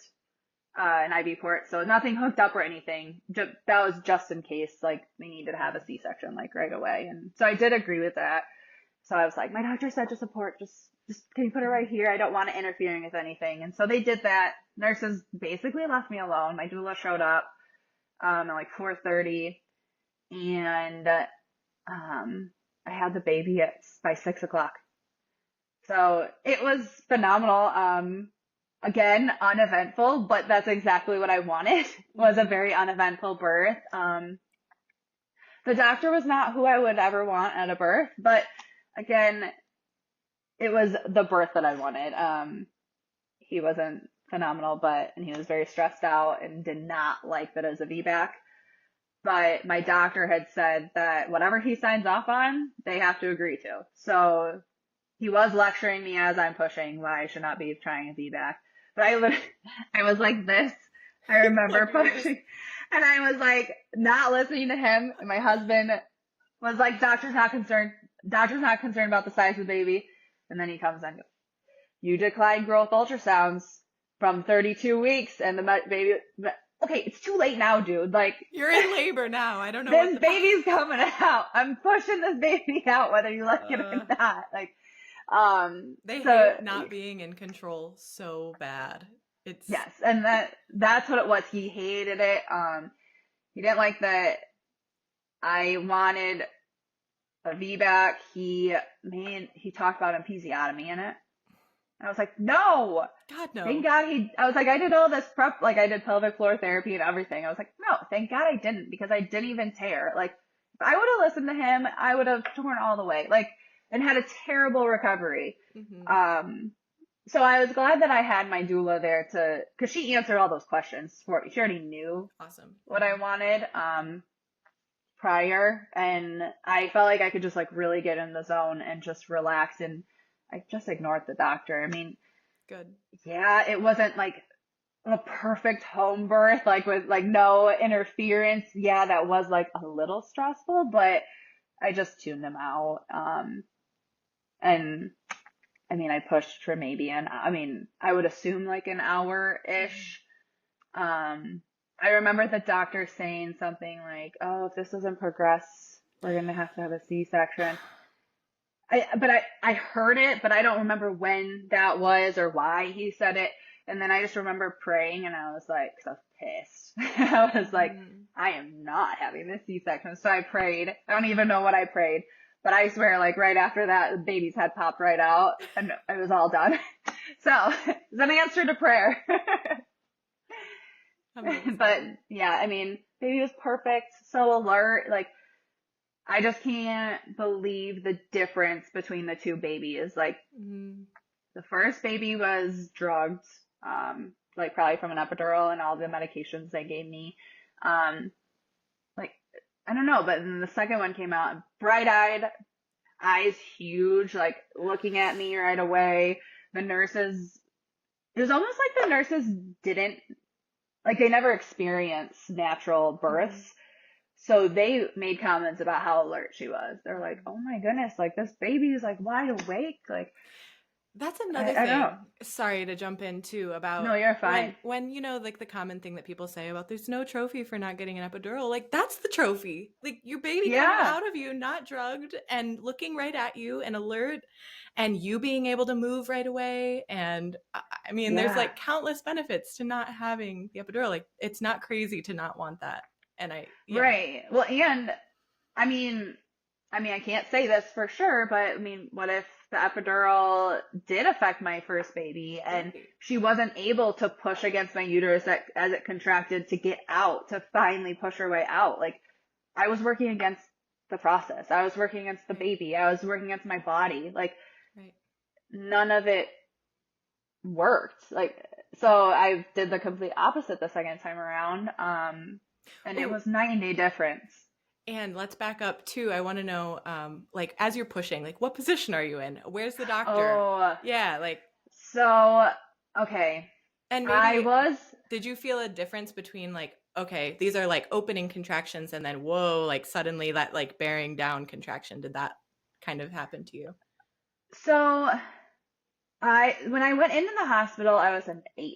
an IV port. So nothing hooked up or anything. That was just in case, like, we needed to have a C-section, like, right away. And so I did agree with that. So I was like, my doctor said just a port, just can you put it right here? I don't want it interfering with anything. And so they did that. Nurses basically left me alone. My doula showed up, at like 4:30, and, I had the baby by 6 o'clock. So it was phenomenal. Again, uneventful, but that's exactly what I wanted, was a very uneventful birth. The doctor was not who I would ever want at a birth, but again, it was the birth that I wanted. He wasn't phenomenal, and he was very stressed out and did not like that as a VBAC. But my doctor had said that whatever he signs off on, they have to agree to. So he was lecturing me as I'm pushing why I should not be trying a VBAC. But I was like this. I remember pushing, and I was like not listening to him. And my husband was like, doctor's not concerned. Doctor's not concerned about the size of the baby. And then he comes in, you declined growth ultrasounds from 32 weeks, and the baby. Okay, it's too late now, dude. Like, you're in labor now. I don't know. This baby's coming out. I'm pushing this baby out, whether you like it or not. Like, they hate not being in control so bad. Yes, and that's what it was. He hated it. He didn't like that I wanted a VBAC. He talked about episiotomy in it. I was like, no. God, no. Thank God I was like, I did all this prep, like I did pelvic floor therapy and everything. I was like, no, thank God I didn't, because I didn't even tear. Like, if I would have listened to him, I would have torn all the way, like, and had a terrible recovery. Mm-hmm. So I was glad that I had my doula there cause she answered all those questions for me. She already knew what I wanted, prior. And I felt like I could just like really get in the zone and just relax. And I just ignored the doctor. I mean, good. Yeah, it wasn't like a perfect home birth, like with like no interference. Yeah, that was like a little stressful, but I just tuned them out. And I mean, I pushed for maybe I would assume like an hour-ish. I remember the doctor saying something like, "Oh, if this doesn't progress, we're gonna have to have a C-section." I heard it, but I don't remember when that was or why he said it. And then I just remember praying, and I was like, 'cause I was pissed. I was like, I am not having this C-section. So I prayed. I don't even know what I prayed, but I swear, like right after that, the baby's head popped right out, and it was all done. So it's an answer to prayer. But yeah, I mean, baby was perfect, so alert. Like, I just can't believe the difference between the two babies. Like, the first baby was drugged, like probably from an epidural and all the medications they gave me. Like, I don't know, but then the second one came out bright-eyed, eyes huge, like looking at me right away. The nurses, it was almost like the nurses didn't, like they never experienced natural births. So they made comments about how alert she was. They're like, "Oh my goodness, like this baby is like wide awake." Like, that's another I thing. don't know. Sorry to jump in too about No, you're fine. when you know, like the common thing that people say about there's no trophy for not getting an epidural. Like, that's the trophy. Like, your baby coming out of you, not drugged and looking right at you and alert, and you being able to move right away. And I mean, there's like countless benefits to not having the epidural. Like, it's not crazy to not want that. And Right. Well, and I mean, I can't say this for sure, but I mean, what if the epidural did affect my first baby and she wasn't able to push against my uterus as it contracted to get out, to finally push her way out? Like, I was working against the process. I was working against the baby. I was working against my body. Like, none of it worked. Like, so I did the complete opposite the second time around. And it was night and day difference. And let's back up too. I want to know, like, as you're pushing, like, what position are you in? Where's the doctor? Oh, yeah, like. So, okay. And maybe, did you feel a difference between like, okay, these are like opening contractions, and then whoa, like suddenly that like bearing down contraction? Did that kind of happen to you? So, when I went into the hospital, I was an 8.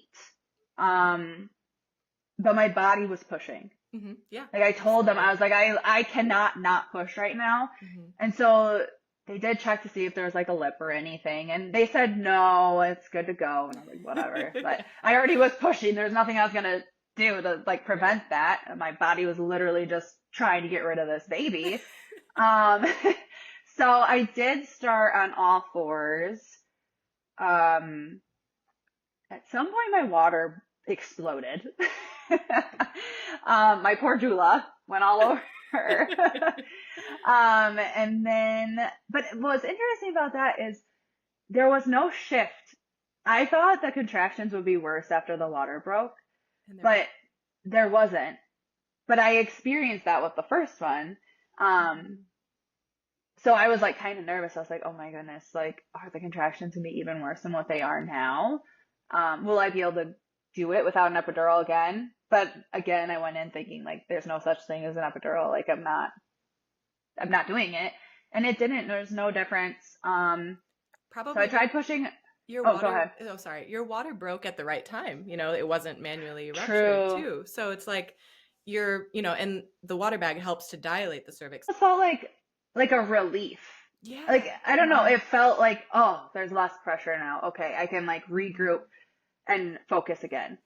But my body was pushing. Yeah. Like, I told them, I was like, I cannot not push right now. And so they did check to see if there was like a lip or anything. And they said, no, it's good to go. And I was like, whatever. But I already was pushing. There's nothing I was going to do to like prevent that. And my body was literally just trying to get rid of this baby. So I did start on all fours. At some point my water exploded. My poor doula went all over her. And then, but what's interesting about that is there was no shift. I thought the contractions would be worse after the water broke, but there wasn't. But I experienced that with the first one. So I was like kind of nervous. I was like, oh my goodness, like, are the contractions gonna be even worse than what they are now? Will I be able to do it without an epidural again? But again, I went in thinking like there's no such thing as an epidural. Like, I'm not doing it. And it didn't. There's no difference. Probably. So I tried pushing. Your go water, ahead. Oh, sorry. Your water broke at the right time. You know, it wasn't manually ruptured too. So it's like and the water bag helps to dilate the cervix. It felt like a relief. Yeah. Like, I don't know. It felt like, oh, there's less pressure now. Okay. I can like regroup and focus again.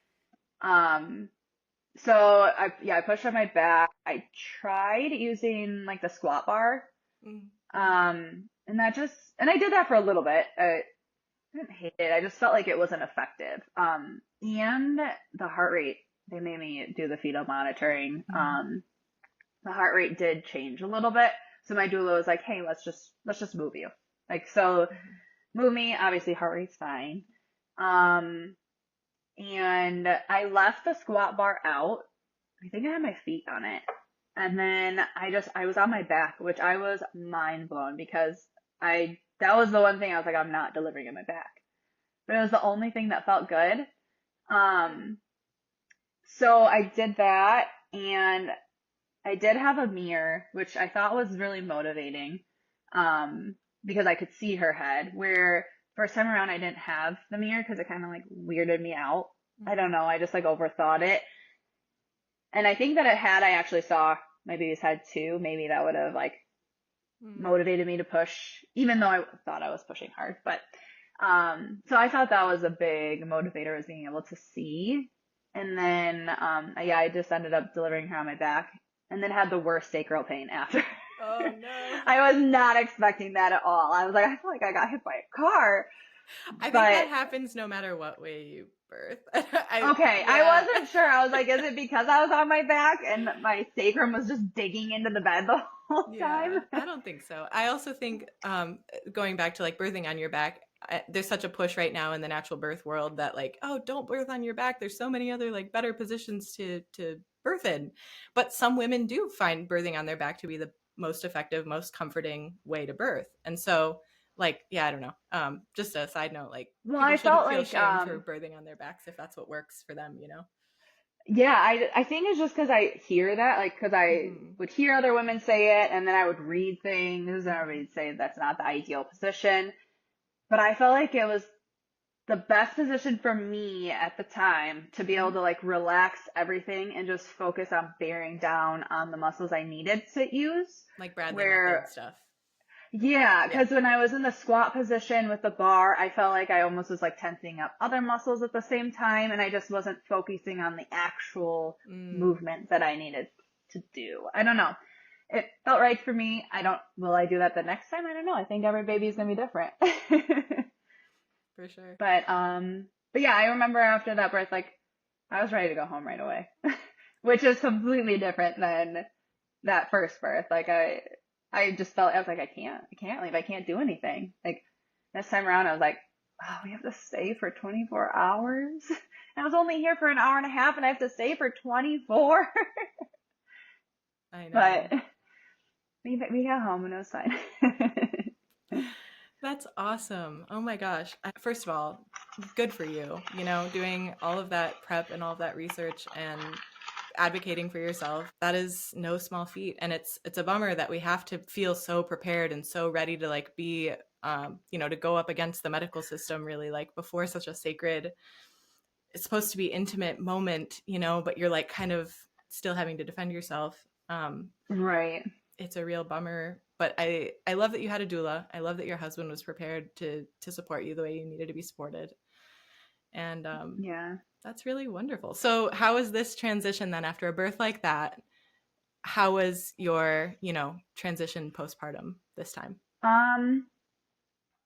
So I pushed on my back. I tried using like the squat bar. And I did that for a little bit. I didn't hate it. I just felt like it wasn't effective. And the heart rate, they made me do the fetal monitoring. The heart rate did change a little bit. So my doula was like, hey, let's just move you. Like, so move me. Obviously heart rate's fine. And I left the squat bar out. I think I had my feet on it. And then I was on my back, which I was mind blown because that was the one thing I was like, I'm not delivering in my back. But it was the only thing that felt good. So I did that, and I did have a mirror, which I thought was really motivating. because I could see her head, where first time around I didn't have the mirror because it kind of like weirded me out. I don't know. I just like overthought it. And I think that had I actually saw my baby's head too, maybe that would have like motivated me to push, even though I thought I was pushing hard. But so I thought that was a big motivator, was being able to see. And then I just ended up delivering her on my back, and then had the worst sacral pain after. Oh no. I was not expecting that at all. I was like, I feel like I got hit by a car. I think that happens no matter what way you birth. I wasn't sure. I was like, is it because I was on my back and my sacrum was just digging into the bed the whole time? I don't think so. I also think going back to like birthing on your back, there's such a push right now in the natural birth world that like, oh, don't birth on your back. There's so many other like better positions to birth in. But some women do find birthing on their back to be the most effective, most comforting way to birth. And so like, yeah, I don't know. Just a side note, like, well, people I shouldn't felt feel like shame for birthing on their backs if that's what works for them, you know? Yeah, I think it's just because I hear that, like, because I would hear other women say it, and then I would read things, and everybody'd say that's not the ideal position. But I felt like it was the best position for me at the time to be able to like relax everything and just focus on bearing down on the muscles I needed to use. Like Bradley method stuff. Yeah, because when I was in the squat position with the bar, I felt like I almost was like tensing up other muscles at the same time, and I just wasn't focusing on the actual movement that I needed to do. I don't know. It felt right for me. Will I do that the next time? I don't know. I think every baby's gonna be different. For sure. But yeah, I remember after that birth, like, I was ready to go home right away, which is completely different than that first birth. Like, I just felt, I was like, I can't leave. I can't do anything. Like, this time around, I was like, oh, we have to stay for 24 hours. I was only here for an hour and a half, and I have to stay for 24. I know. But we got home, and it was fine. That's awesome. Oh my gosh. First of all, good for you, you know, doing all of that prep and all of that research and advocating for yourself. That is no small feat. And it's a bummer that we have to feel so prepared and so ready to like be, you know, to go up against the medical system really like before such a sacred, it's supposed to be intimate moment, you know, but you're like kind of still having to defend yourself. Right. It's a real bummer, but I love that you had a doula. I love that your husband was prepared to support you the way you needed to be supported. And yeah, that's really wonderful. So how was this transition then after a birth like that? How was your, you know, transition postpartum this time?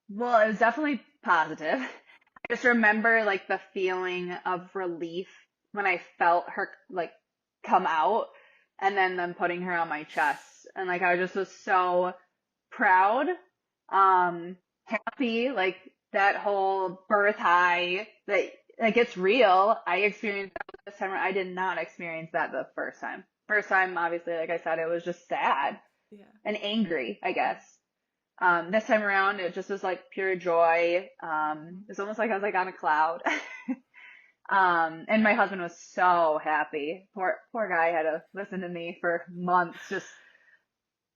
Well, it was definitely positive. I just remember like the feeling of relief when I felt her like come out, and then them putting her on my chest. And like I just was so proud, happy, like that whole birth high that like it's real. I experienced that this time. I did not experience that the first time. First time, obviously, like I said, it was just sad and angry, I guess. This time around, it just was like pure joy. It's almost like I was like on a cloud. And my husband was so happy. Poor guy had to listen to me for months, just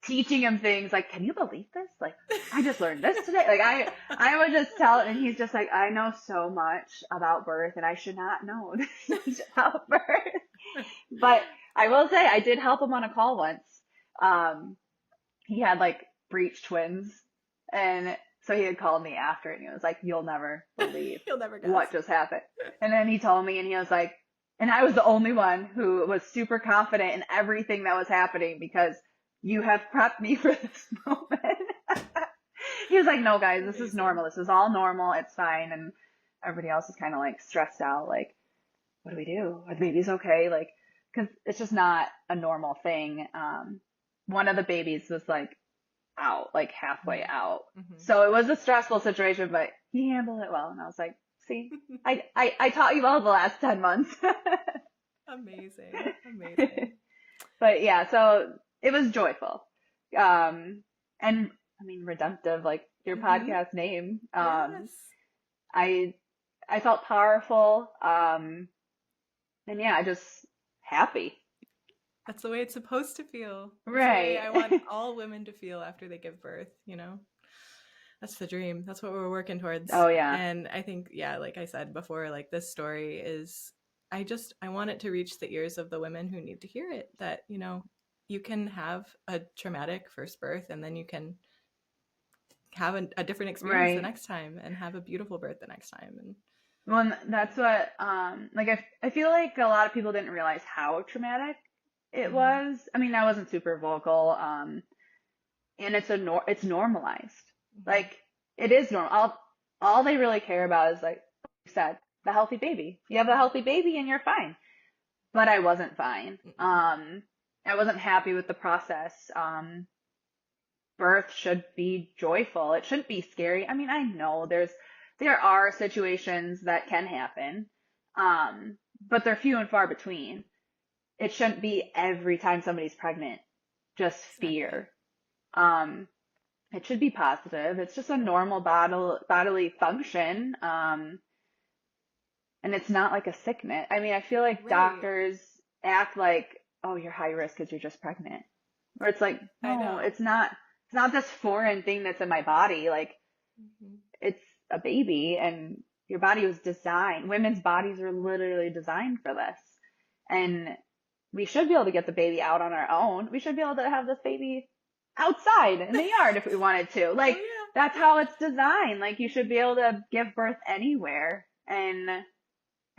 teaching him things like, can you believe this? Like, I just learned this today. Like I would just tell him, and he's just like, I know so much about birth and I should not know this much about birth. But I will say I did help him on a call once. He had like breech twins, and so he had called me after, and he was like, you'll never believe You'll never guess what just happened. And then he told me, and he was like, and I was the only one who was super confident in everything that was happening because you have prepped me for this moment. He was like, no, guys, this is normal. This is all normal. It's fine. And everybody else is kind of like stressed out. Like, what do we do? Are the babies okay? Like, cause it's just not a normal thing. One of the babies was like out, like halfway out. So it was a stressful situation, but he handled it well. And I was like, see, I taught you all the last 10 months. Amazing. But yeah, so it was joyful. And I mean, redemptive, like your podcast name. Yes. I felt powerful. And yeah, I just happy. That's the way it's supposed to feel. Right. That's the way I want all women to feel after they give birth, you know? That's the dream. That's what we're working towards. Oh yeah. And I think, yeah, like I said before, like this story is, I want it to reach the ears of the women who need to hear it, that, you know, you can have a traumatic first birth and then you can have a different experience the Right. next time and have a beautiful birth the next time. And Well, that's what, like I feel like a lot of people didn't realize how traumatic it was. I mean, I wasn't super vocal, and it's normalized. Like it is normal. All they really care about is, like you said, the healthy baby. You have a healthy baby and you're fine. But I wasn't fine. I wasn't happy with the process. Birth should be joyful. It shouldn't be scary. I mean, I know there are situations that can happen, but they're few and far between. It shouldn't be every time somebody's pregnant, just fear. It should be positive. It's just a normal bodily function, and it's not like a sickness. I mean, I feel like doctors act like, oh, you're high risk because you're just pregnant, or it's like, no, it's not. It's not this foreign thing that's in my body. Like, it's a baby, and your body was designed. Women's bodies are literally designed for this, and we should be able to get the baby out on our own. We should be able to have this baby outside in the yard if we wanted to. Like, that's how it's designed. Like, you should be able to give birth anywhere. And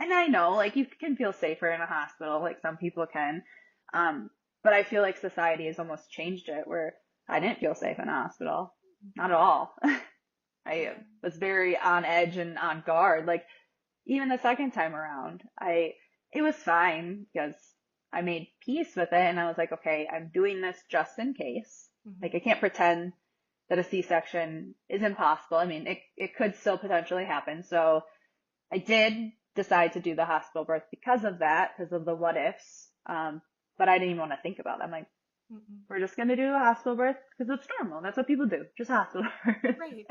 I know, like, you can feel safer in a hospital, like some people can. But I feel like society has almost changed it, where I didn't feel safe in a hospital. Not at all. I was very on edge and on guard. Like, even the second time around, it was fine because I made peace with it, and I was like, okay, I'm doing this just in case. Like, I can't pretend that a C-section is impossible. I mean, it could still potentially happen. So I did decide to do the hospital birth because of that, because of the what ifs. But I didn't even want to think about it. I'm like, we're just going to do a hospital birth because it's normal. That's what people do. Just hospital birth. Right.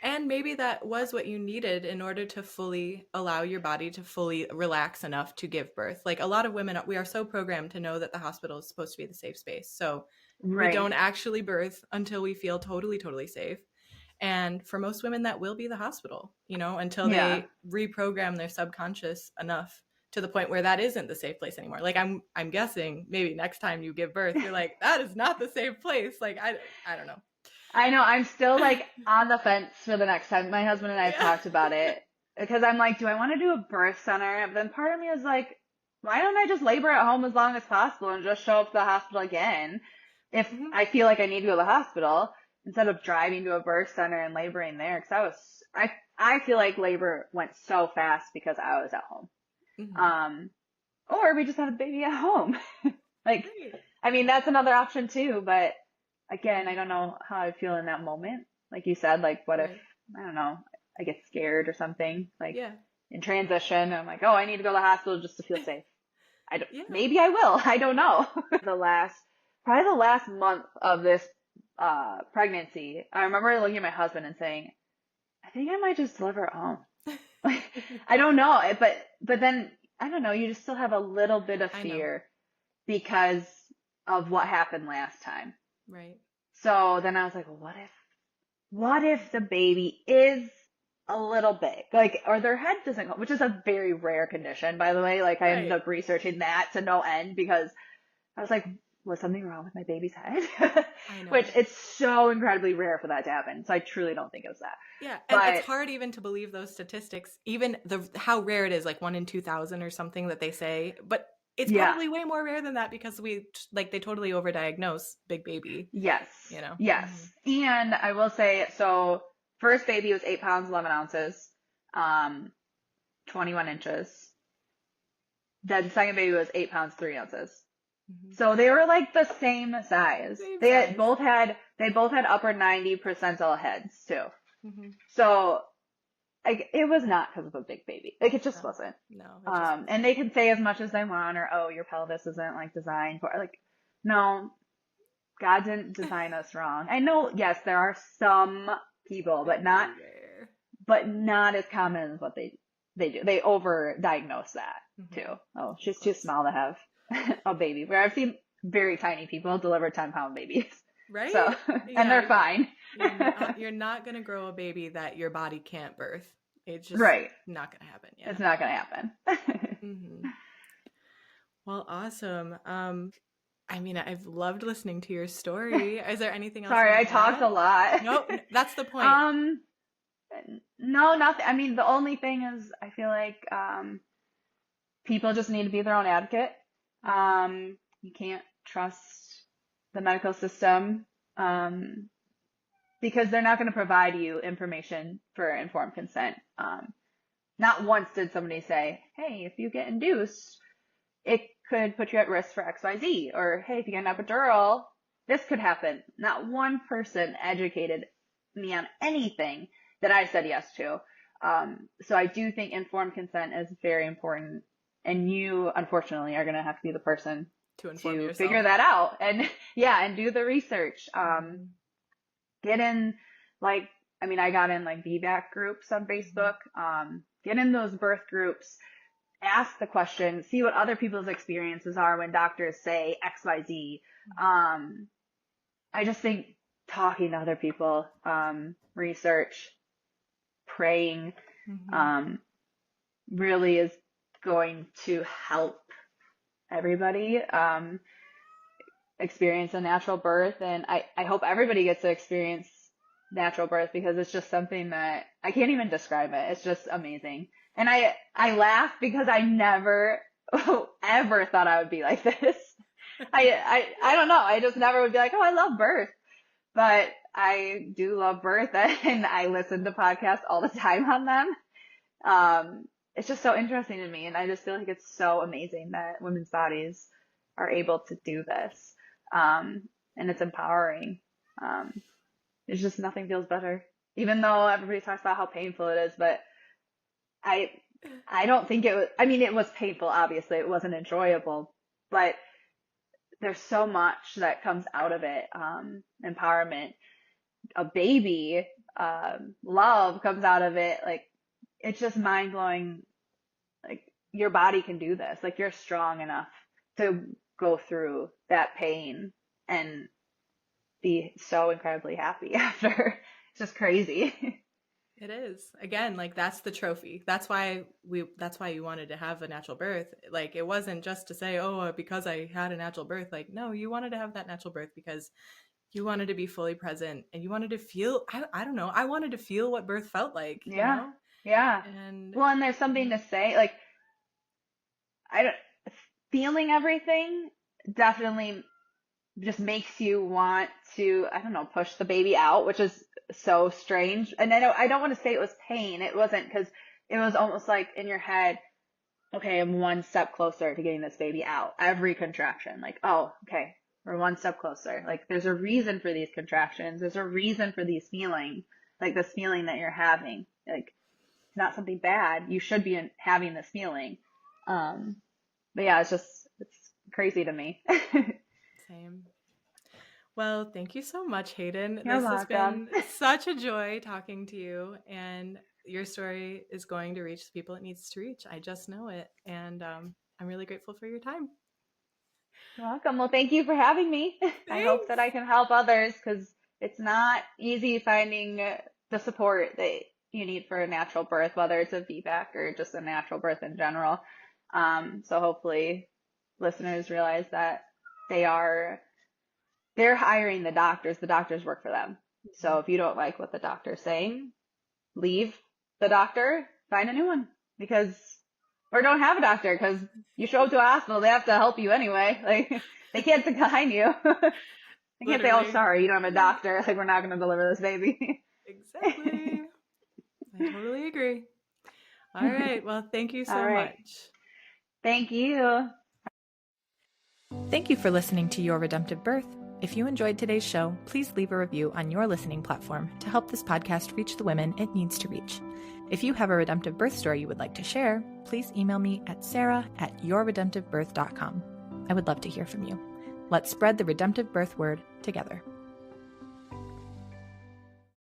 And maybe that was what you needed in order to fully allow your body to fully relax enough to give birth. Like, a lot of women, we are so programmed to know that the hospital is supposed to be the safe space. So we don't actually birth until we feel totally, totally safe. And for most women, that will be the hospital, you know, until they reprogram their subconscious enough to the point where that isn't the safe place anymore. Like, I'm guessing maybe next time you give birth, you're like, that is not the safe place. Like, I don't know. I know. I'm still, like, on the fence for the next time. My husband and I have talked about it, because I'm like, do I want to do a birth center? But then part of me is like, why don't I just labor at home as long as possible and just show up to the hospital again if I feel like I need to go to the hospital, instead of driving to a birth center and laboring there? Because I feel like labor went so fast because I was at home. Or we just had a baby at home. Like, I mean, that's another option too, but again, I don't know how I feel in that moment. Like you said, like, what if, I don't know, I get scared or something, like in transition, I'm like, oh, I need to go to the hospital just to feel safe. Maybe I will. I don't know. Probably the last month of this pregnancy, I remember looking at my husband and saying, I think I might just deliver at home. Like, I don't know, but then I don't know, you just still have a little bit of fear because of what happened last time. Right. So then I was like, well, what if the baby is a little big, like, or their head doesn't go, which is a very rare condition, by the way. Like, I ended up researching that to no end because I was like, was something wrong with my baby's head? Which, it's so incredibly rare for that to happen. So I truly don't think it was that. Yeah, and it's hard even to believe those statistics, even how rare it is, like 1 in 2,000 or something that they say. But it's probably way more rare than that because they totally overdiagnose big baby. Yes. You know? Yes. And I will say, so first baby was 8 pounds, 11 ounces, 21 inches. Then second baby was 8 pounds, 3 ounces. So they were like the same size. They both had upper 90 percentile heads too. So, like, it was not because of a big baby. Like, it just wasn't. No. And they can say as much as they want, or, oh, your pelvis isn't, like, designed for, like, no, God didn't design us wrong. I know, yes, there are some people, but not as common as what they do. They overdiagnose that too. Oh, she's too small to have a baby. Where I've seen very tiny people deliver 10-pound babies. Right. So, and they're fine. You're not going to grow a baby that your body can't birth. It's just Right. not going to happen. Yeah. It's not going to happen. Mm-hmm. Well, awesome. I mean, I've loved listening to your story. Is there anything else? Sorry, I talked a lot. Nope, that's the point. No, nothing. I mean, the only thing is I feel like people just need to be their own advocate. You can't trust the medical system because they're not going to provide you information for informed consent. Not once did somebody say, hey, if you get induced, it could put you at risk for XYZ, or hey, if you get an epidural, this could happen. Not one person educated me on anything that I said yes to. So I do think informed consent is very important, and you, unfortunately, are going to have to be the person to figure that out and do the research. Get in, I got in VBAC groups on Facebook. Get in those birth groups. Ask the question, see what other people's experiences are when doctors say XYZ. I just think talking to other people, research, praying, really is going to help everybody experience a natural birth. And I hope everybody gets to experience natural birth, because it's just something that I can't even describe it. It's just amazing. And I laugh because I never ever thought I would be like this. I don't know. I just never would be like, oh, I love birth. But I do love birth, and I listen to podcasts all the time on them. It's just so interesting to me, and I just feel like it's so amazing that women's bodies are able to do this. And it's empowering. It's just nothing feels better. Even though everybody talks about how painful it is, but I don't think it was, it was painful, obviously. It wasn't enjoyable, but there's so much that comes out of it. Empowerment, a baby, love comes out of it. It's just mind blowing. Your body can do this. You're strong enough to go through that pain and be so incredibly happy after. It's just crazy. It is. Again, that's the trophy. That's why you wanted to have a natural birth. It wasn't just to say, oh, because I had a natural birth. No, you wanted to have that natural birth because you wanted to be fully present, and you wanted to feel, I don't know, I wanted to feel what birth felt like. Yeah. You know? Yeah. And there's something to say, feeling everything definitely just makes you want to, I don't know, push the baby out, which is so strange. And I don't want to say it was pain. It wasn't, because it was almost like in your head, okay, I'm one step closer to getting this baby out. Every contraction, oh, okay, we're one step closer. There's a reason for these contractions. There's a reason for these feelings, this feeling that you're having. It's not something bad. You should be having this feeling. But yeah, it's crazy to me. Same. Well, thank you so much, Hayden. You're this welcome. Has been such a joy talking to you, and your story is going to reach the people it needs to reach. I just know it, and I'm really grateful for your time. You're welcome. Well, thank you for having me. Thanks. I hope that I can help others, because it's not easy finding the support that you need for a natural birth, whether it's a VBAC or just a natural birth in general. So hopefully listeners realize that they're hiring the doctors. The doctors work for them. So if you don't like what the doctor's saying, leave the doctor, find a new one, or don't have a doctor, because you show up to a hospital, they have to help you anyway. They can't sit behind you. They can't say, oh, sorry, you don't have a doctor. We're not going to deliver this baby. Exactly. I totally agree. All right. Well, thank you so much. Thank you. Thank you for listening to Your Redemptive Birth. If you enjoyed today's show, please leave a review on your listening platform to help this podcast reach the women it needs to reach. If you have a redemptive birth story you would like to share, please email me at sarah@yourredemptivebirth.com. I would love to hear from you. Let's spread the redemptive birth word together.